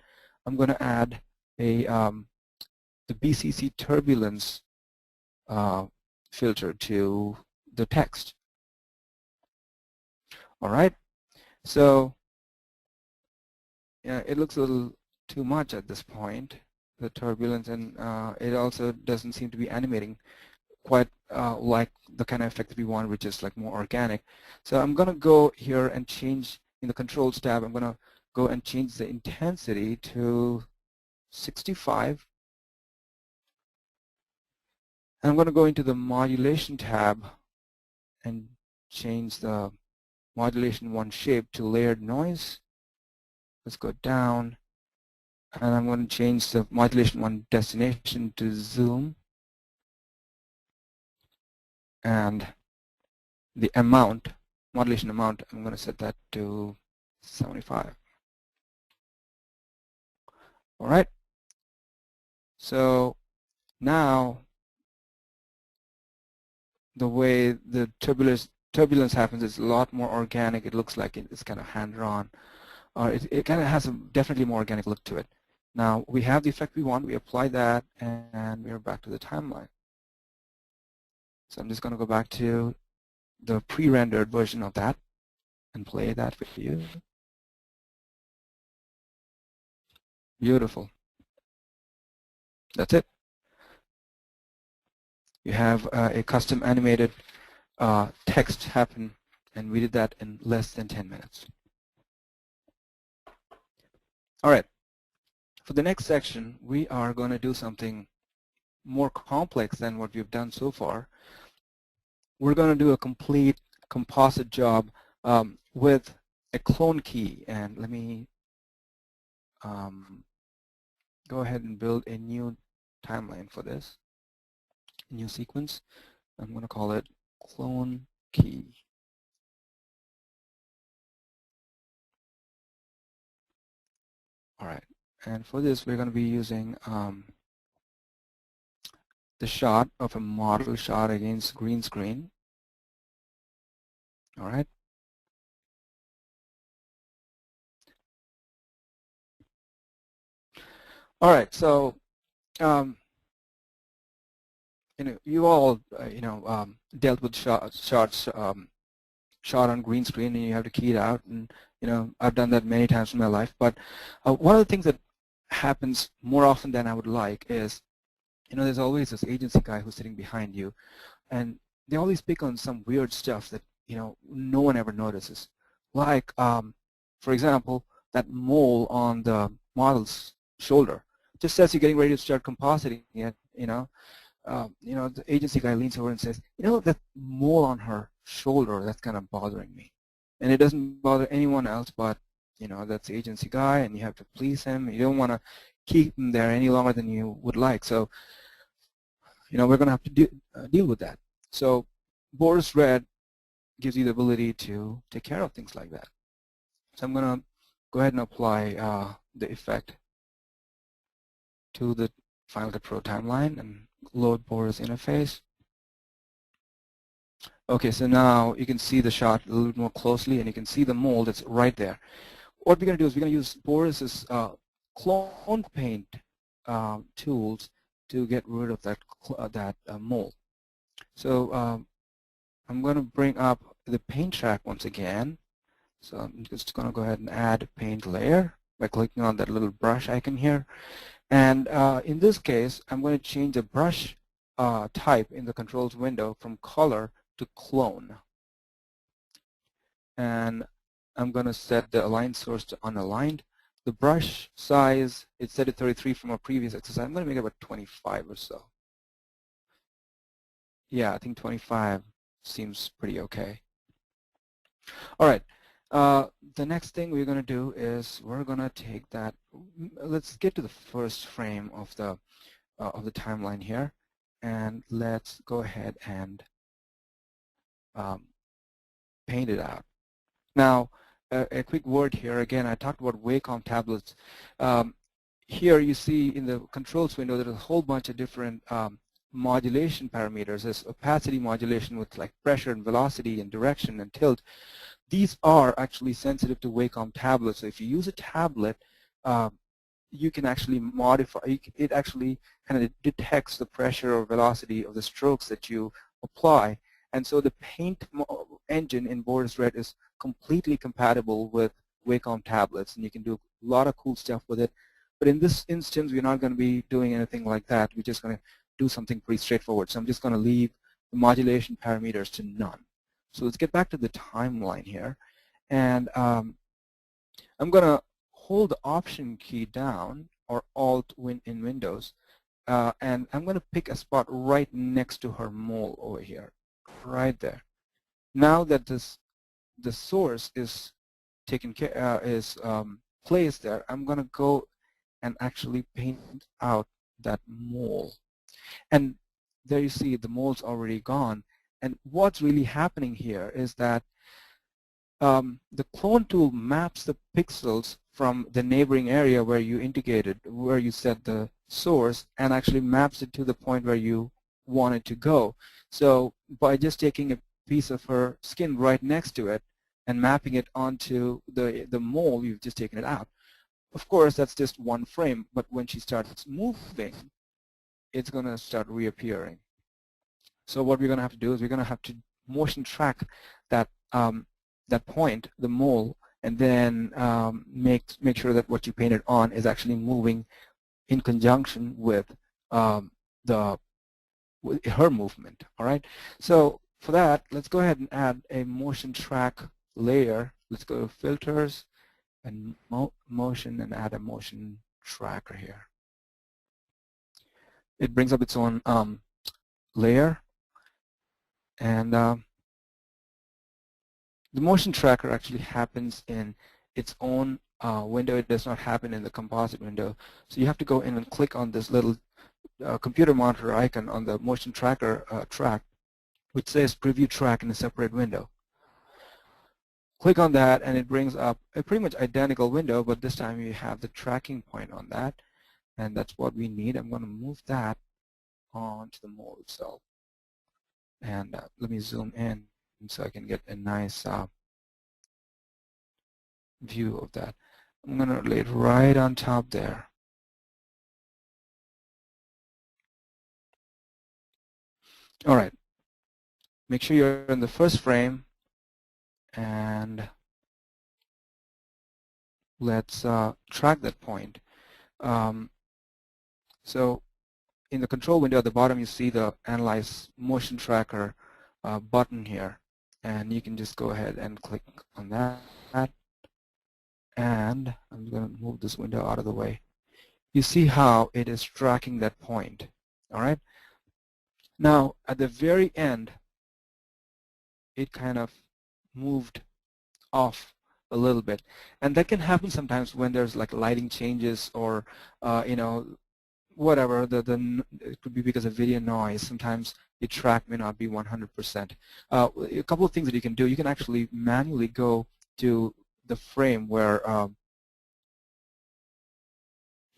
I'm going to add a the BCC turbulence filter to the text. All right, so yeah, it looks a little too much at this point, the turbulence, and it also doesn't seem to be animating quite like the kind of effect that we want, which is like more organic. So I'm going to go here and change in the controls tab. I'm going to go and change the intensity to 65. And I'm going to go into the modulation tab and change the modulation 1 shape to layered noise. Let's go down, and I'm going to change the modulation 1 destination to zoom, and the amount, modulation amount, I'm going to set that to 75. All right. So now the way the turbulence happens is a lot more organic. It looks like it's kind of hand-drawn. It kind of has a definitely more organic look to it. Now we have the effect we want. We apply that, and we're back to the timeline. So I'm just going to go back to the pre-rendered version of that and play that for you. Beautiful. That's it. You have a custom animated text happen, and we did that in less than 10 minutes. All right. For the next section, we are going to do something more complex than what we've done so far. We're going to do a complete composite job with a clone key. And let me go ahead and build a new timeline for this, new sequence. I'm going to call it clone key. All right. And for this, we're going to be using the shot of a model shot against green screen. All right. All right. So, you all, dealt with shots shot on green screen, and you have to key it out. And I've done that many times in my life. But one of the things that happens more often than I would like is, there's always this agency guy who's sitting behind you, and they always pick on some weird stuff that no one ever notices. Like, for example, that mole on the model's shoulder. Just as you're getting ready to start compositing it, the agency guy leans over and says, that mole on her shoulder, that's kind of bothering me. And it doesn't bother anyone else, but that's the agency guy, and you have to please him. You don't want to keep him there any longer than you would like. So, we're going to have to deal with that. So Boris RED gives you the ability to take care of things like that. So I'm going to go ahead and apply the effect to the Final Cut Pro timeline and load Boris interface. Okay, so now you can see the shot a little bit more closely, and you can see the mole that's right there. What we're going to do is we're going to use Boris's clone paint tools to get rid of that mole. So I'm going to bring up the paint track once again. So I'm just going to go ahead and add a paint layer by clicking on that little brush icon here. And in this case, I'm going to change the brush type in the controls window from color to clone. And I'm going to set the align source to unaligned. The brush size, it's set at 33 from a previous exercise. I'm going to make it about 25 or so. Yeah, I think 25 seems pretty okay. All right. The next thing we're going to do is we're going to take that. Let's get to the first frame of the timeline here, and let's go ahead and paint it out. Now, a quick word here. Again, I talked about Wacom tablets. Here you see in the controls window there's a whole bunch of different modulation parameters. There's opacity modulation with like pressure and velocity and direction and tilt. these are actually sensitive to Wacom tablets. So if you use a tablet, uh, you can actually modify, it actually kind of detects the pressure or velocity of the strokes that you apply. And so the paint engine in Boris RED is completely compatible with Wacom tablets, and you can do a lot of cool stuff with it. But in this instance, we're not going to be doing anything like that. We're just going to do something pretty straightforward. So I'm just going to leave the modulation parameters to none. So let's get back to the timeline here. And I'm going to hold the Option key down, or Alt in Windows, and I'm going to pick a spot right next to her mole over here, right there. Now that the source is taken care placed there, I'm going to go and actually paint out that mole. And there you see the mole's already gone. And what's really happening here is that the clone tool maps the pixels from the neighboring area where you indicated, where you set the source, and actually maps it to the point where you want it to go. So by just taking a piece of her skin right next to it and mapping it onto the mole, you've just taken it out. Of course, that's just one frame, but when she starts moving, it's going to start reappearing. So what we're going to have to do is we're going to have to motion track that that point, the mole, and then make sure that what you painted on is actually moving in conjunction with her movement. All right. So for that, let's go ahead and add a motion track layer. Let's go to Filters and Motion and add a motion tracker here. It brings up its own layer, and the motion tracker actually happens in its own window. It does not happen in the composite window. So you have to go in and click on this little computer monitor icon on the motion tracker track, which says Preview Track in a separate window. Click on that, and it brings up a pretty much identical window, but this time you have the tracking point on that, and that's what we need. I'm going to move that onto the mole itself. And let me zoom in so I can get a nice view of that. I'm going to lay it right on top there. All right. Make sure you're in the first frame, and let's track that point. So in the control window at the bottom, you see the Analyze Motion Tracker button here, and you can just go ahead and click on that. And I'm going to move this window out of the way. You see how it is tracking that point. All right. Now at the very end, it kind of moved off a little bit, and that can happen sometimes when there's like lighting changes, or you know, whatever. It could be because of video noise. Sometimes the track may not be 100%. A couple of things that you can do. You can actually manually go to the frame where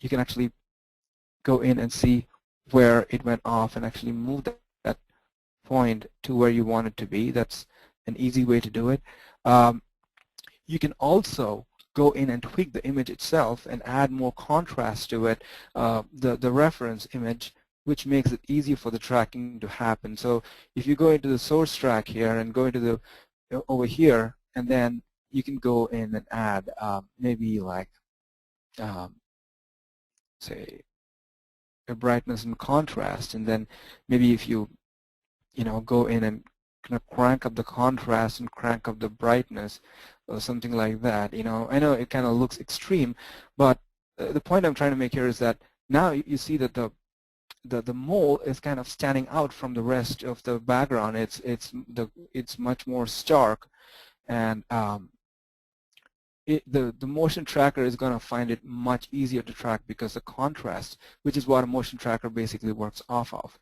you can actually go in and see where it went off and actually move that point to where you want it to be. That's an easy way to do it. You can also go in and tweak the image itself and add more contrast to it, the reference image, which makes it easier for the tracking to happen. So if you go into the source track here and go into the over here, and then you can go in and add maybe like say a brightness and contrast, and then maybe if you go in and kind of crank up the contrast and crank up the brightness or something like that. I know it kind of looks extreme, but the point I'm trying to make here is that now you see that the mole is kind of standing out from the rest of the background. It's much more stark, and the motion tracker is going to find it much easier to track because the contrast, which is what a motion tracker basically works off of.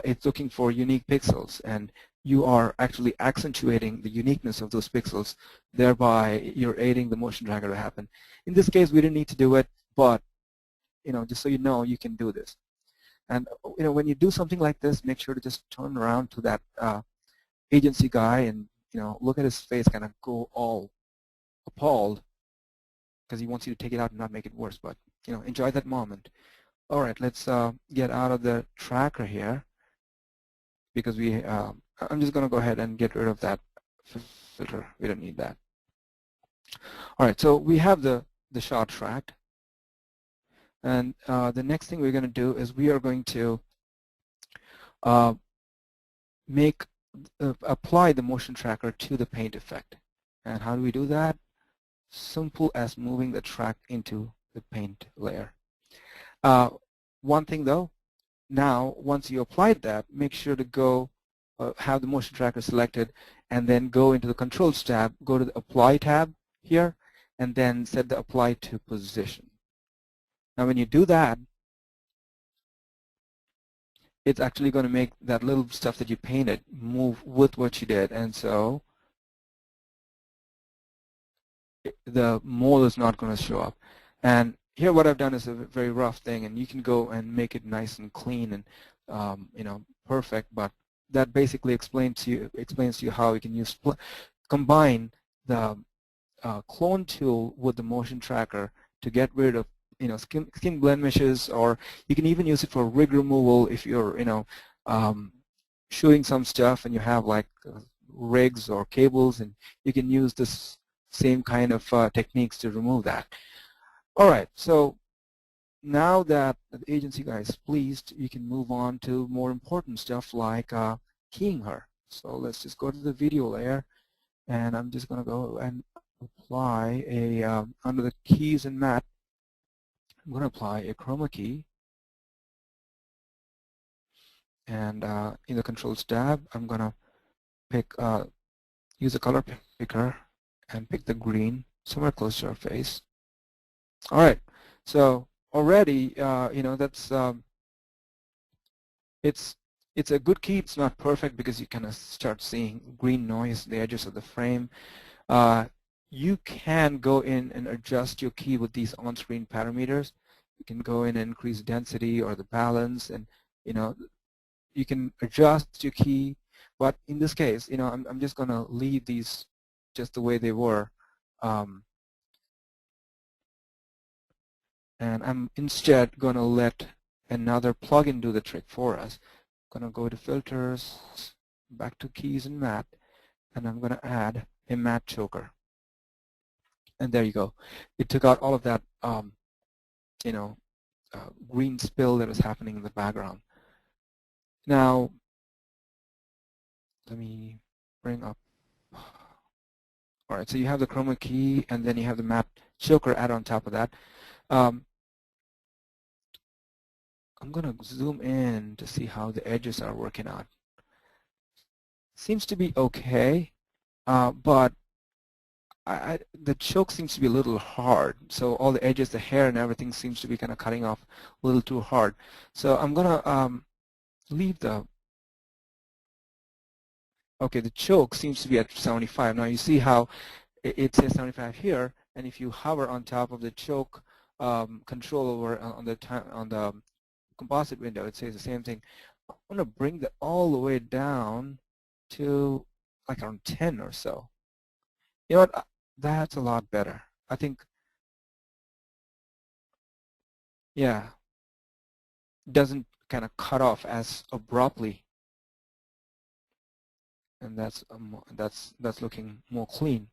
It's looking for unique pixels, and you are actually accentuating the uniqueness of those pixels, thereby you're aiding the motion tracker to happen. In this case, we didn't need to do it, but just so you know, you can do this. And when you do something like this, make sure to just turn around to that agency guy and look at his face, kind of go all appalled because he wants you to take it out and not make it worse. But enjoy that moment. All right, let's get out of the tracker here because I'm just going to go ahead and get rid of that filter. We don't need that. All right, so we have the shot tracked, and the next thing we're going to do is we are going to apply the motion tracker to the paint effect. And how do we do that? Simple as moving the track into the paint layer. One thing though, now once you applied that, make sure to go have the motion tracker selected and then go into the Controls tab, go to the Apply tab here, and then set the Apply to Position. Now when you do that, it's actually going to make that little stuff that you painted move with what you did, and so the mole is not going to show up. And here what I've done is a very rough thing, and you can go and make it nice and clean and perfect, but that basically explains to you how you can combine the clone tool with the motion tracker to get rid of skin blemishes, or you can even use it for rig removal if you're shooting some stuff and you have like rigs or cables, and you can use this same kind of techniques to remove that. All right, so now that the agency guy is pleased, you can move on to more important stuff like keying her. So let's just go to the video layer, and I'm just going to go and apply under the keys and matte, I'm going to apply a chroma key, and in the Controls tab, I'm going to use a color picker and pick the green somewhere close to our face. All right, so already, that's it's a good key. It's not perfect because you kind of start seeing green noise, the edges of the frame. You can go in and adjust your key with these on-screen parameters. You can go in and increase density or the balance, and you can adjust your key. But in this case, I'm just going to leave these just the way they were, and I'm instead going to let another plugin do the trick for us. I'm going to go to Filters, back to Keys and Matte, and I'm going to add a matte choker. And there you go. It took out all of that, green spill that was happening in the background. Now, let me bring up. All right, so you have the chroma key, and then you have the matte choker add on top of that. I'm going to zoom in to see how the edges are working out. Seems to be okay, but the choke seems to be a little hard. So all the edges, the hair and everything seems to be kind of cutting off a little too hard. So I'm going to leave the, okay, the choke seems to be at 75. Now you see how it says 75 here, and if you hover on top of the choke control over on the composite window, it says the same thing. I'm going to bring that all the way down to like around 10 or so. You know what? That's a lot better. I think, yeah, doesn't kind of cut off as abruptly, and that's looking more clean.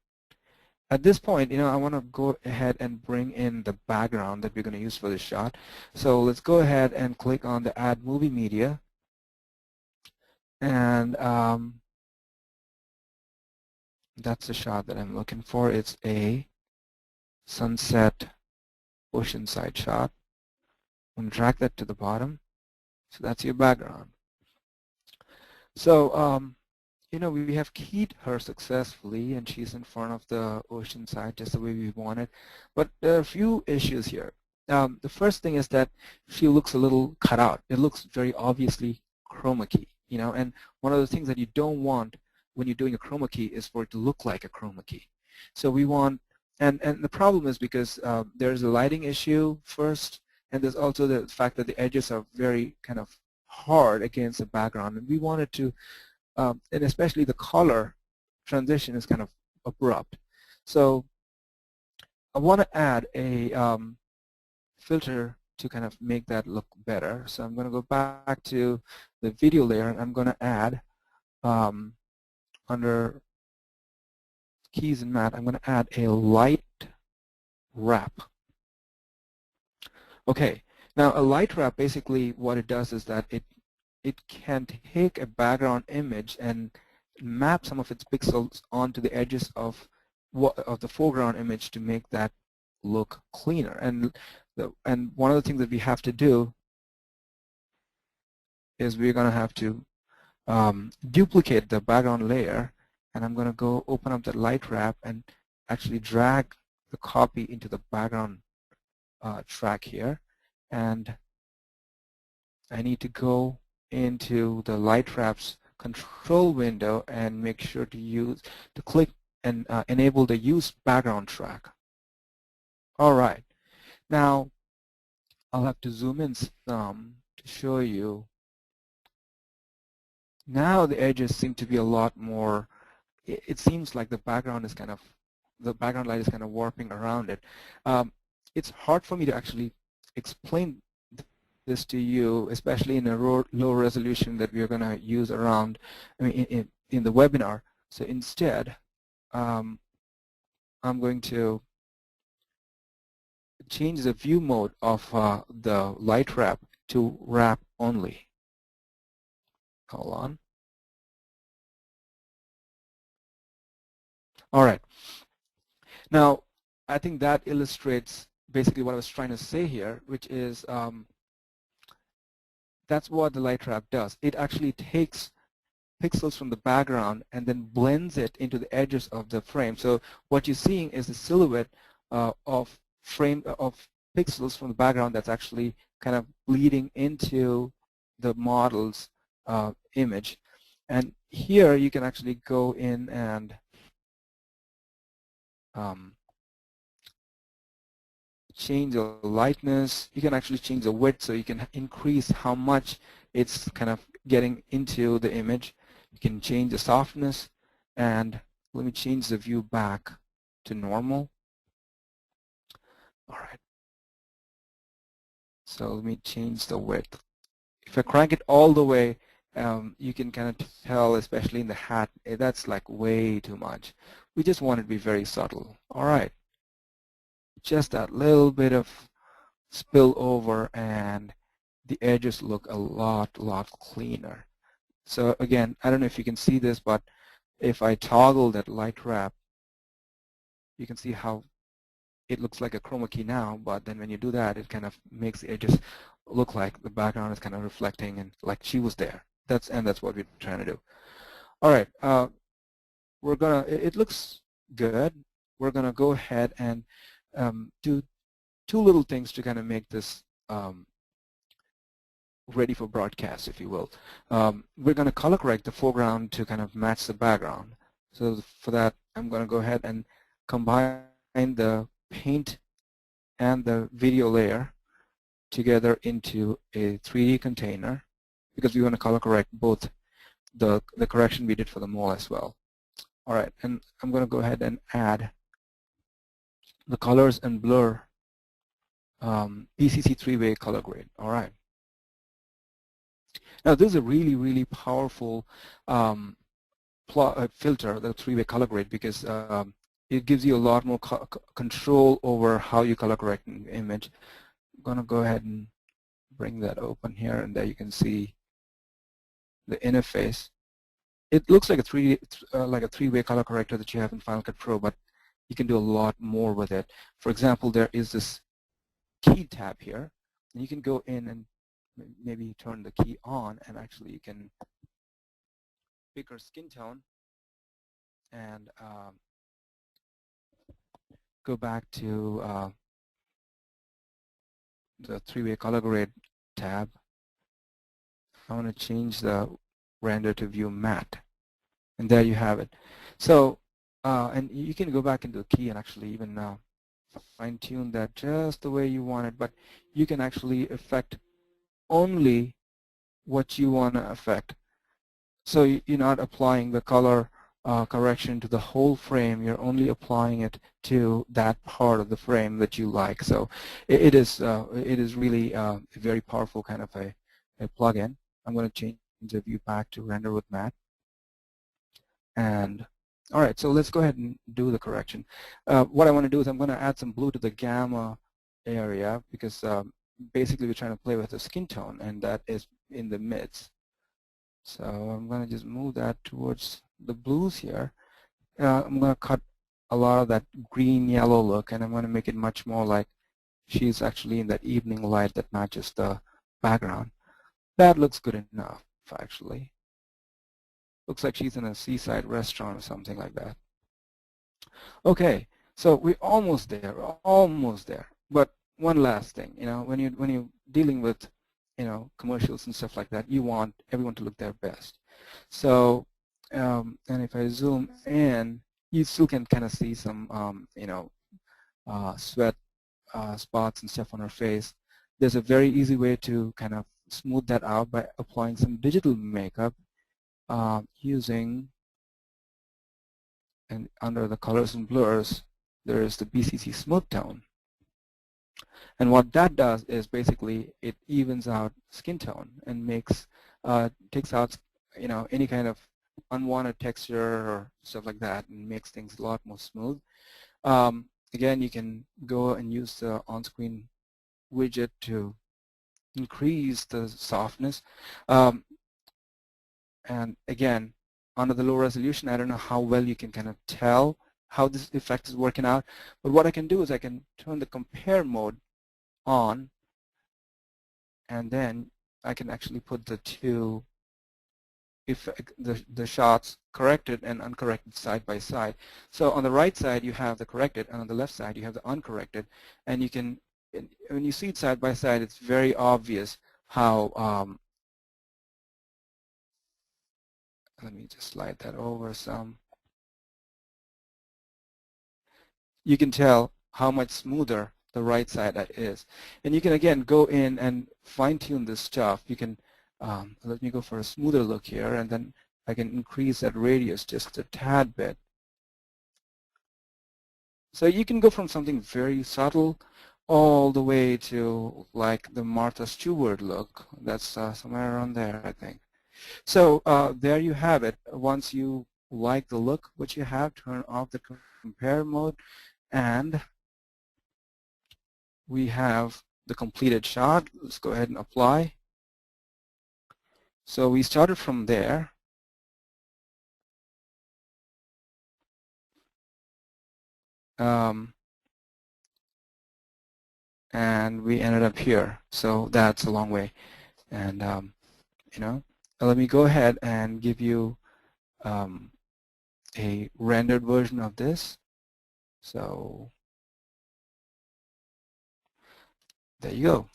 At this point, I want to go ahead and bring in the background that we're going to use for this shot. So let's go ahead and click on the Add Movie Media, and that's the shot that I'm looking for. It's a sunset oceanside shot. I'm going to drag that to the bottom. So that's your background. So, we have keyed her successfully, and she's in front of the ocean side just the way we wanted. But there are a few issues here. The first thing is that she looks a little cut out. It looks very obviously chroma key, and one of the things that you don't want when you're doing a chroma key is for it to look like a chroma key. So we want, and the problem is because there's a lighting issue first, and there's also the fact that the edges are very kind of hard against the background, and we wanted to, and especially the color transition is kind of abrupt. So I want to add a filter to kind of make that look better. So I'm going to go back to the video layer, and I'm going to add under keys and matte, I'm going to add a light wrap. Okay, now a light wrap, basically what it does is that it can take a background image and map some of its pixels onto the edges of the foreground image to make that look cleaner. And one of the things that we have to do is we're going to have to duplicate the background layer, and I'm going to go open up the light wrap and actually drag the copy into the background track here, and I need to go into the light wrap's control window and make sure to click and enable the use background track. All right, now I'll have to zoom in some to show you. Now the edges seem to be a lot more. It seems like the background light is kind of warping around it. It's hard for me to actually explain this to you, especially in a low resolution that we are going to use around, in the webinar. So instead, I'm going to change the view mode of the light wrap to wrap only. Hold on. All right. Now, I think that illustrates basically what I was trying to say here, which is that's what the light wrap does. It actually takes pixels from the background and then blends it into the edges of the frame. So what you're seeing is the silhouette of pixels from the background that's actually kind of bleeding into the model's image. And here you can actually go in and change the lightness. You can actually change the width, so you can increase how much it's kind of getting into the image. You can change the softness, and let me change the view back to normal. All right. So let me change the width. If I crank it all the way, you can kind of tell, especially in the hat, that's like way too much. We just want it to be very subtle. All right. Just that little bit of spill over, and the edges look a lot cleaner. So again, I don't know if you can see this, but if I toggle that light wrap, you can see how it looks like a chroma key now, but then when you do that, it kind of makes the edges look like the background is kind of reflecting and like she was there. That's what we're trying to do. All right, it looks good. We're gonna go ahead and do two little things to kind of make this ready for broadcast, if you will. We're going to color correct the foreground to kind of match the background. So for that, I'm going to go ahead and combine the paint and the video layer together into a 3D container, because we want to color correct both the correction we did for the mole as well. All right, and I'm going to go ahead and add the colors and blur PCC three-way color grade. All right. Now this is a really powerful filter, the three-way color grade, because it gives you a lot more control over how you color correct an image. I'm going to go ahead and bring that open here, and there you can see the interface. It looks like a three-way color corrector that you have in Final Cut Pro, but you can do a lot more with it. For example, there is this key tab here, and you can go in and maybe turn the key on, and actually you can pick your skin tone and go back to the three-way color grade tab. I want to change the render to view matte, and there you have it. So and you can go back into the key and actually even fine-tune that just the way you want it, but you can actually affect only what you want to affect. So you're not applying the color correction to the whole frame. You're only applying it to that part of the frame that you like. So it is really a very powerful kind of a plugin. I'm going to change the view back to render with matte. And all right, so let's go ahead and do the correction. What I want to do is I'm going to add some blue to the gamma area because basically we're trying to play with the skin tone, and that is in the mids. So I'm going to just move that towards the blues here. I'm going to cut a lot of that green-yellow look, and I'm going to make it much more like she's actually in that evening light that matches the background. That looks good enough, actually. Looks like she's in a seaside restaurant or something like that. Okay, so we're almost there, almost there. But one last thing, when you're dealing with, commercials and stuff like that, you want everyone to look their best. So, and if I zoom in, you still can kind of see some, sweat spots and stuff on her face. There's a very easy way to kind of smooth that out by applying some digital makeup using, and under the colors and blurs, there is the BCC smooth tone. And what that does is basically it evens out skin tone and takes out any kind of unwanted texture or stuff like that, and makes things a lot more smooth. Again, you can go and use the on-screen widget to increase the softness. And again, under the low resolution, I don't know how well you can kind of tell how this effect is working out, but what I can do is I can turn the compare mode on, and then I can actually put the two the shots corrected and uncorrected side by side. So on the right side you have the corrected, and on the left side you have the uncorrected, and you can, when you see it side by side, it's very obvious how let me just slide that over some. You can tell how much smoother the right side is. And you can again go in and fine-tune this stuff. You can, let me go for a smoother look here, and then I can increase that radius just a tad bit. So you can go from something very subtle all the way to like the Martha Stewart look. That's somewhere around there, I think. So there you have it. Once you like the look, what you have, turn off the compare mode, and we have the completed shot. Let's go ahead and apply. So we started from there. And we ended up here. So that's a long way. And let me go ahead and give you a rendered version of this. So there you go.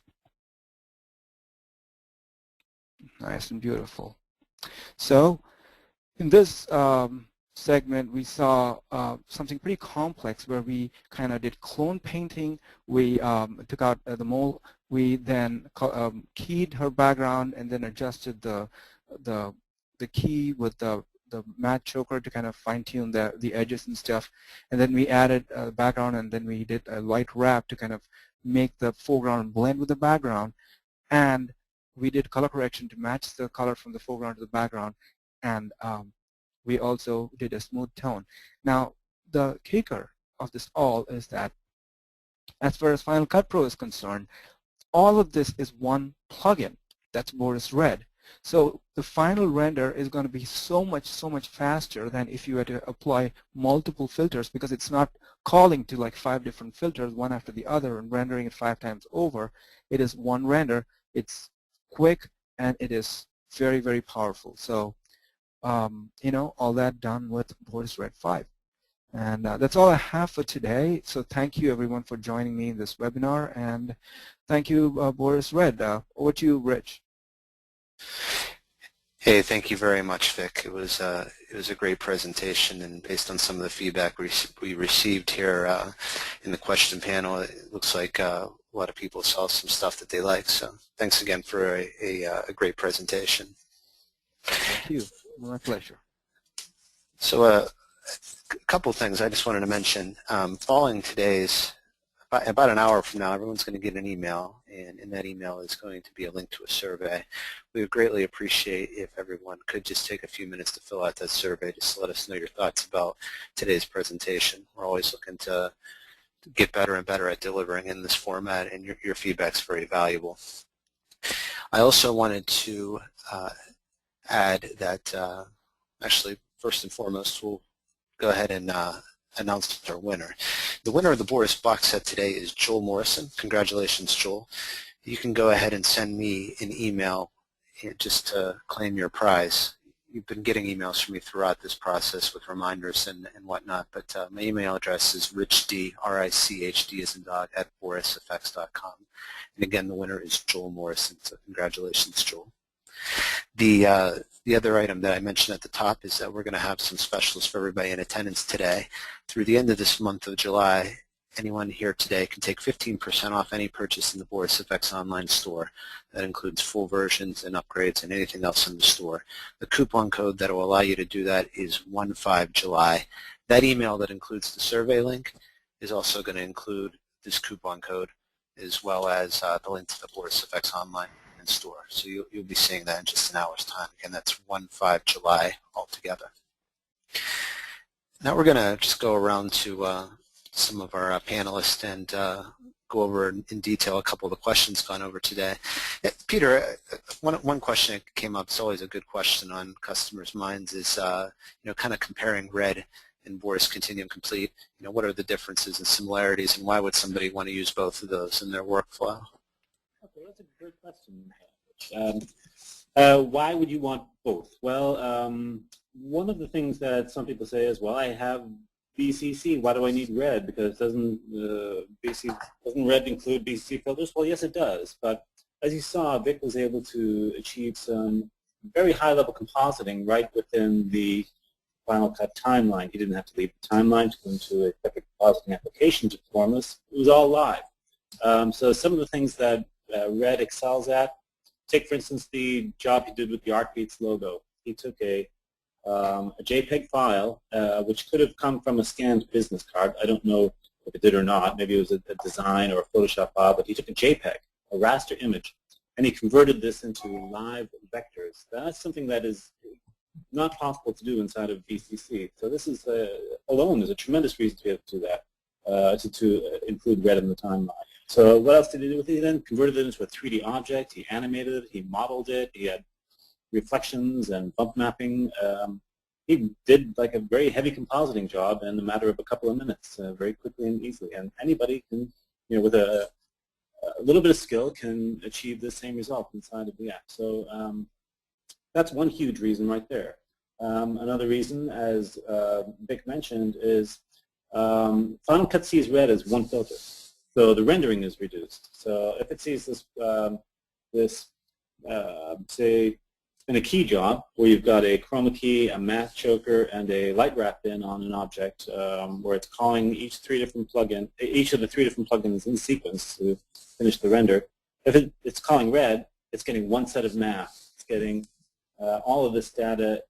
Nice and beautiful. So in this segment, we saw something pretty complex where we kind of did clone painting. We took out the mole. We then keyed her background and then adjusted the key with the matte choker to kind of fine-tune the edges and stuff. And then we added a background, and then we did a light wrap to kind of make the foreground blend with the background. And we did color correction to match the color from the foreground to the background. And we also did a smooth tone. Now, the kicker of this all is that as far as Final Cut Pro is concerned, all of this is one plugin. That's Boris RED. So the final render is going to be so much faster than if you had to apply multiple filters, because it's not calling to like 5 different filters one after the other and rendering it 5 times over. It is one render. It's quick, and it is very powerful. So all that done with Boris RED 5. And that's all I have for today. So thank you everyone for joining me in this webinar, and thank you Boris RED. Over to you, Rich. Hey, thank you very much, Vik. It was a great presentation, and based on some of the feedback we received here in the question panel, it looks like a lot of people saw some stuff that they like. So thanks again for a great presentation. Thank you. My pleasure. So a couple things I just wanted to mention. Following today's, about an hour from now, everyone's going to get an email, and in that email is going to be a link to a survey. We would greatly appreciate if everyone could just take a few minutes to fill out that survey just to let us know your thoughts about today's presentation. We're always looking to get better and better at delivering in this format, and your feedback's very valuable. I also wanted to add that actually, first and foremost, we'll go ahead and announce our winner. The winner of the Boris box set today is Joel Morrison. Congratulations, Joel. You can go ahead and send me an email just to claim your prize. You've been getting emails from me throughout this process with reminders and whatnot, but my email address is richd, R-I-C-H-D as in dog, at borisfx.com. And again, the winner is Joel Morrison, so congratulations, Joel. The other item that I mentioned at the top is that we're going to have some specials for everybody in attendance today. Through the end of this month of July, anyone here today can take 15% off any purchase in the Boris FX online store. That includes full versions and upgrades and anything else in the store. The coupon code that will allow you to do that is 15July. That email that includes the survey link is also going to include this coupon code as well as the link to the Boris FX online store. So you'll be seeing that in just an hour's time. Again, that's 15July altogether. Now we're going to just go around to some of our panelists and go over in detail a couple of the questions gone over today. Peter, one question that came up, it's always a good question on customers' minds, is kind of comparing RED and Boris Continuum Complete. What are the differences and similarities, and why would somebody want to use both of those in their workflow? Okay, that's a great question. Why would you want both? Well, one of the things that some people say is, well, I have BCC. Why do I need RED? Because doesn't RED include BCC filters? Well, yes, it does. But as you saw, Vik was able to achieve some very high-level compositing right within the Final Cut timeline. He didn't have to leave the timeline to go into a separate compositing application to perform this. It was all live. So some of the things that RED excels at, take for instance the job he did with the ArtBeats logo. He took a JPEG file, which could have come from a scanned business card. I don't know if it did or not. Maybe it was a design or a Photoshop file, but he took a JPEG, a raster image, and he converted this into live vectors. That's something that is not possible to do inside of BCC. So this is alone is a tremendous reason to be able to do that, to include RED in the timeline. So what else did he do with it? He then converted it into a 3D object. He animated it. He modeled it. He had reflections and bump mapping. He did like a very heavy compositing job in a matter of a couple of minutes, very quickly and easily. And anybody can, with a little bit of skill, can achieve the same result inside of the app. So that's one huge reason right there. Another reason, as Vik mentioned, is Final Cut sees RED as one filter. So the rendering is reduced. So if it sees this, say, in a key job where you've got a chroma key, a math choker, and a light wrap in on an object, where it's calling each of the three different plugins in sequence to finish the render. If it's calling RED, it's getting one set of math. It's getting all of this data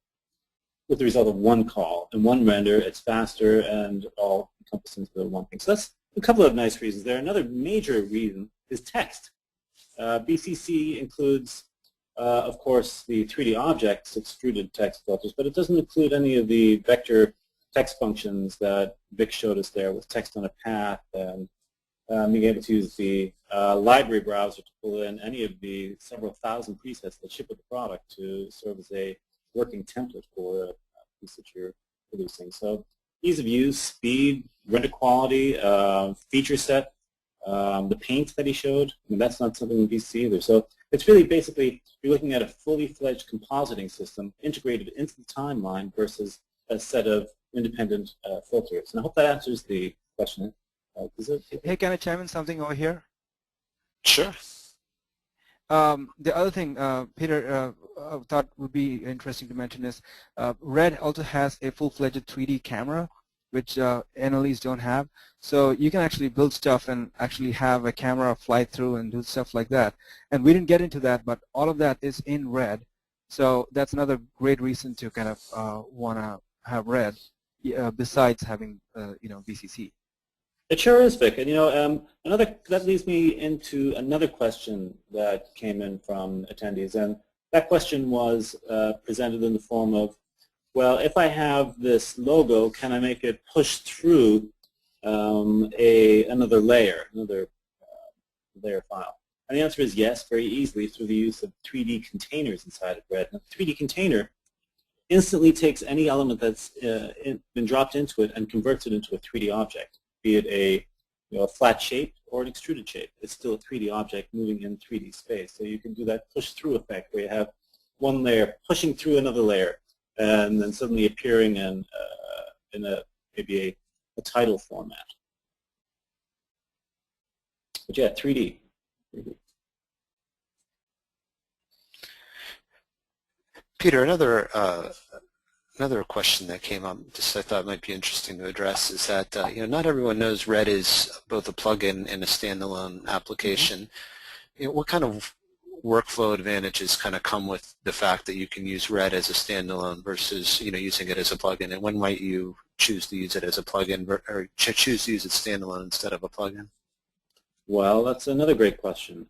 with the result of one call and one render. It's faster and all encompassed into one thing. So that's a couple of nice reasons there. Another major reason is text. BCC includes, of course, the 3D objects, extruded text filters, but it doesn't include any of the vector text functions that Vik showed us there with text on a path and being able to use the library browser to pull in any of the several thousand presets that ship with the product to serve as a working template for a piece that you're producing. So ease of use, speed, render quality, feature set, the paint that he showed, that's not something in BCC either. So it's really basically, you're looking at a fully fledged compositing system integrated into the timeline versus a set of independent filters. And I hope that answers the question. Hey, can I chime in something over here? Sure. The other thing, Peter, I thought would be interesting to mention is RED also has a full-fledged 3D camera, which NLEs don't have. So you can actually build stuff and actually have a camera fly through and do stuff like that. And we didn't get into that, but all of that is in RED. So that's another great reason to kind of want to have red besides having VCC. It sure is, Vik. And that leads me into another question that came in from attendees, and that question was presented in the form of, well, if I have this logo, can I make it push through another layer file? And the answer is yes, very easily through the use of 3D containers inside of RED. Now, the 3D container instantly takes any element that's been dropped into it and converts it into a 3D object, be it a flat shape or an extruded shape. It's still a 3D object moving in 3D space. So you can do that push-through effect where you have one layer pushing through another layer and then suddenly appearing in maybe a title format. But yeah, 3D. Peter, another question that came up, just I thought might be interesting to address, is that not everyone knows RED is both a plugin and a standalone application. What kind of workflow advantages kind of come with the fact that you can use RED as a standalone versus using it as a plugin, and when might you choose to use it as a plugin or choose to use it standalone instead of a plugin? Well, that's another great question.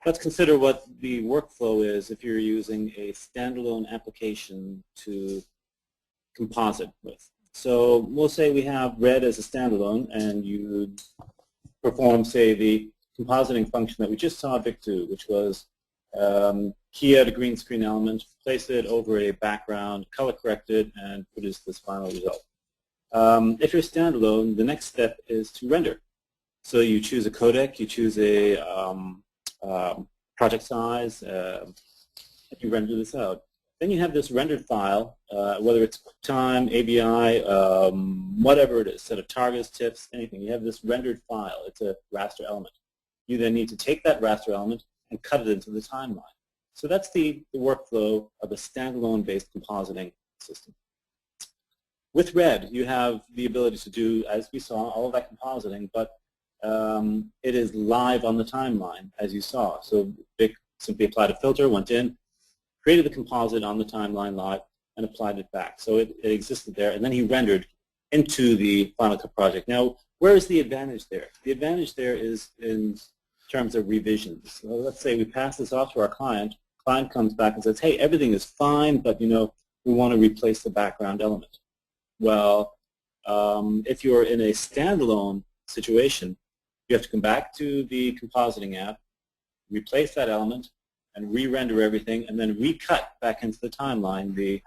Let's consider what the workflow is if you're using a standalone application to composite with. So we'll say we have RED as a standalone, and you perform, say, the compositing function that we just saw Vik do, which was key out a green screen element, place it over a background, color correct it, and produce this final result. If you're standalone, the next step is to render. So you choose a codec, you choose a project size, and you render this out. Then you have this rendered file, whether it's QuickTime, ABI, whatever it is, set of targets, tips, anything. You have this rendered file. It's a raster element. You then need to take that raster element and cut it into the timeline. So that's the workflow of a standalone-based compositing system. With RED, you have the ability to do, as we saw, all of that compositing, but it is live on the timeline, as you saw. So Vik simply applied a filter, went in, created the composite on the timeline live, and applied it back. So it existed there, and then he rendered into the Final Cut project. Now, where is the advantage there? The advantage there is in terms of revisions. So let's say we pass this off to our client. Client comes back and says, hey, everything is fine, but we want to replace the background element. Well, if you're in a standalone situation, you have to come back to the compositing app, replace that element, and re-render everything, and then recut back into the timeline the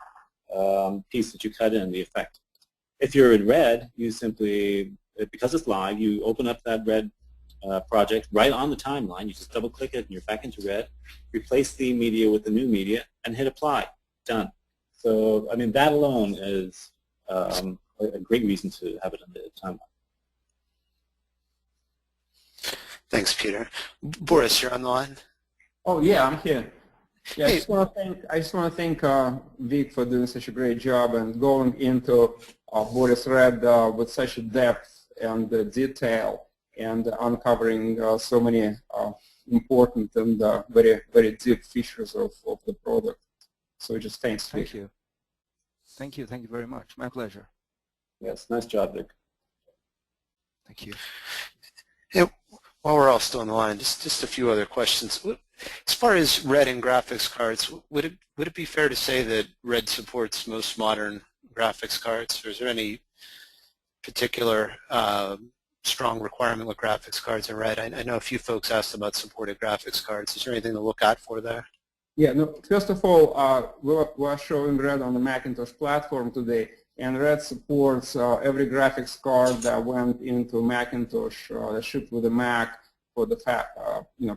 piece that you cut in, the effect. If you're in RED, you simply, because it's live, you open up that RED project right on the timeline. You just double-click it, and you're back into RED. Replace the media with the new media, and hit apply. Done. So, I mean, that alone is a great reason to have it on the timeline. Thanks, Peter. Boris, you're on the line. Oh yeah, I'm here. Yeah, Hey. I just want to thank Vik for doing such a great job and going into Boris RED with such a depth and detail and uncovering so many important and very, very deep features of the product. So just thanks, Vik. Thank you. Thank you. Thank you very much. My pleasure. Yes, nice job, Vik. Thank you. Yeah, while we're all still on the line, just a few other questions. As far as RED and graphics cards, would it be fair to say that RED supports most modern graphics cards, or is there any particular strong requirement with graphics cards in RED? I know a few folks asked about supported graphics cards. Is there anything to look out for there? Yeah, no, first of all, we're showing RED on the Macintosh platform today, and RED supports every graphics card that went into Macintosh that shipped with the Mac for the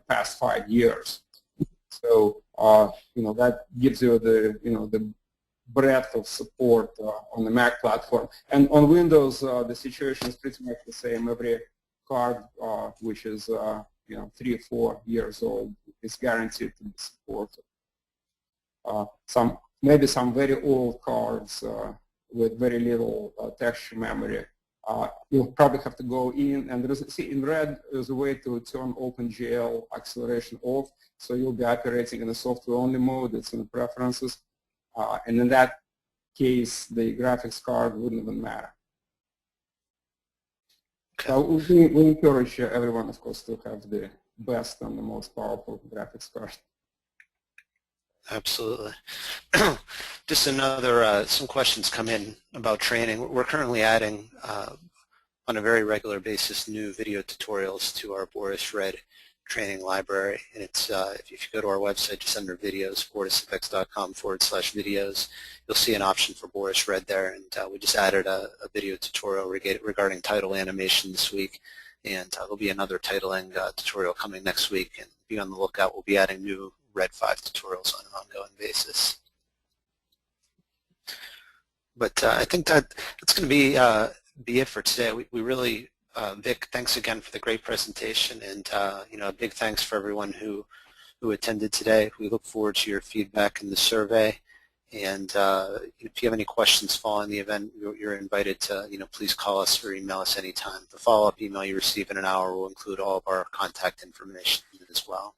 past 5 years. So that gives you the breadth of support on the Mac platform. And on Windows, the situation is pretty much the same. Every card which is 3 or 4 years old is guaranteed to be supported. Maybe some very old cards with very little texture memory. You'll probably have to go in, and in RED there's a way to turn OpenGL acceleration off, so you'll be operating in a software-only mode. It's in the preferences, and in that case the graphics card wouldn't even matter. Okay. So we encourage everyone, of course, to have the best and the most powerful graphics card. Absolutely. Just another, some questions come in about training. We're currently adding, on a very regular basis, new video tutorials to our Boris RED training library. And it's, if you go to our website, just under videos, borisfx.com/videos, you'll see an option for Boris RED there. And we just added a video tutorial regarding title animation this week. And there'll be another titling tutorial coming next week. And be on the lookout. We'll be adding new RED 5 tutorials on an ongoing basis. But I think that's going to be it for today. We really, Vik, thanks again for the great presentation, and you know, a big thanks for everyone who attended today. We look forward to your feedback in the survey, and if you have any questions following the event, you're invited to, you know, please call us or email us anytime. The follow-up email you receive in an hour will include all of our contact information as well.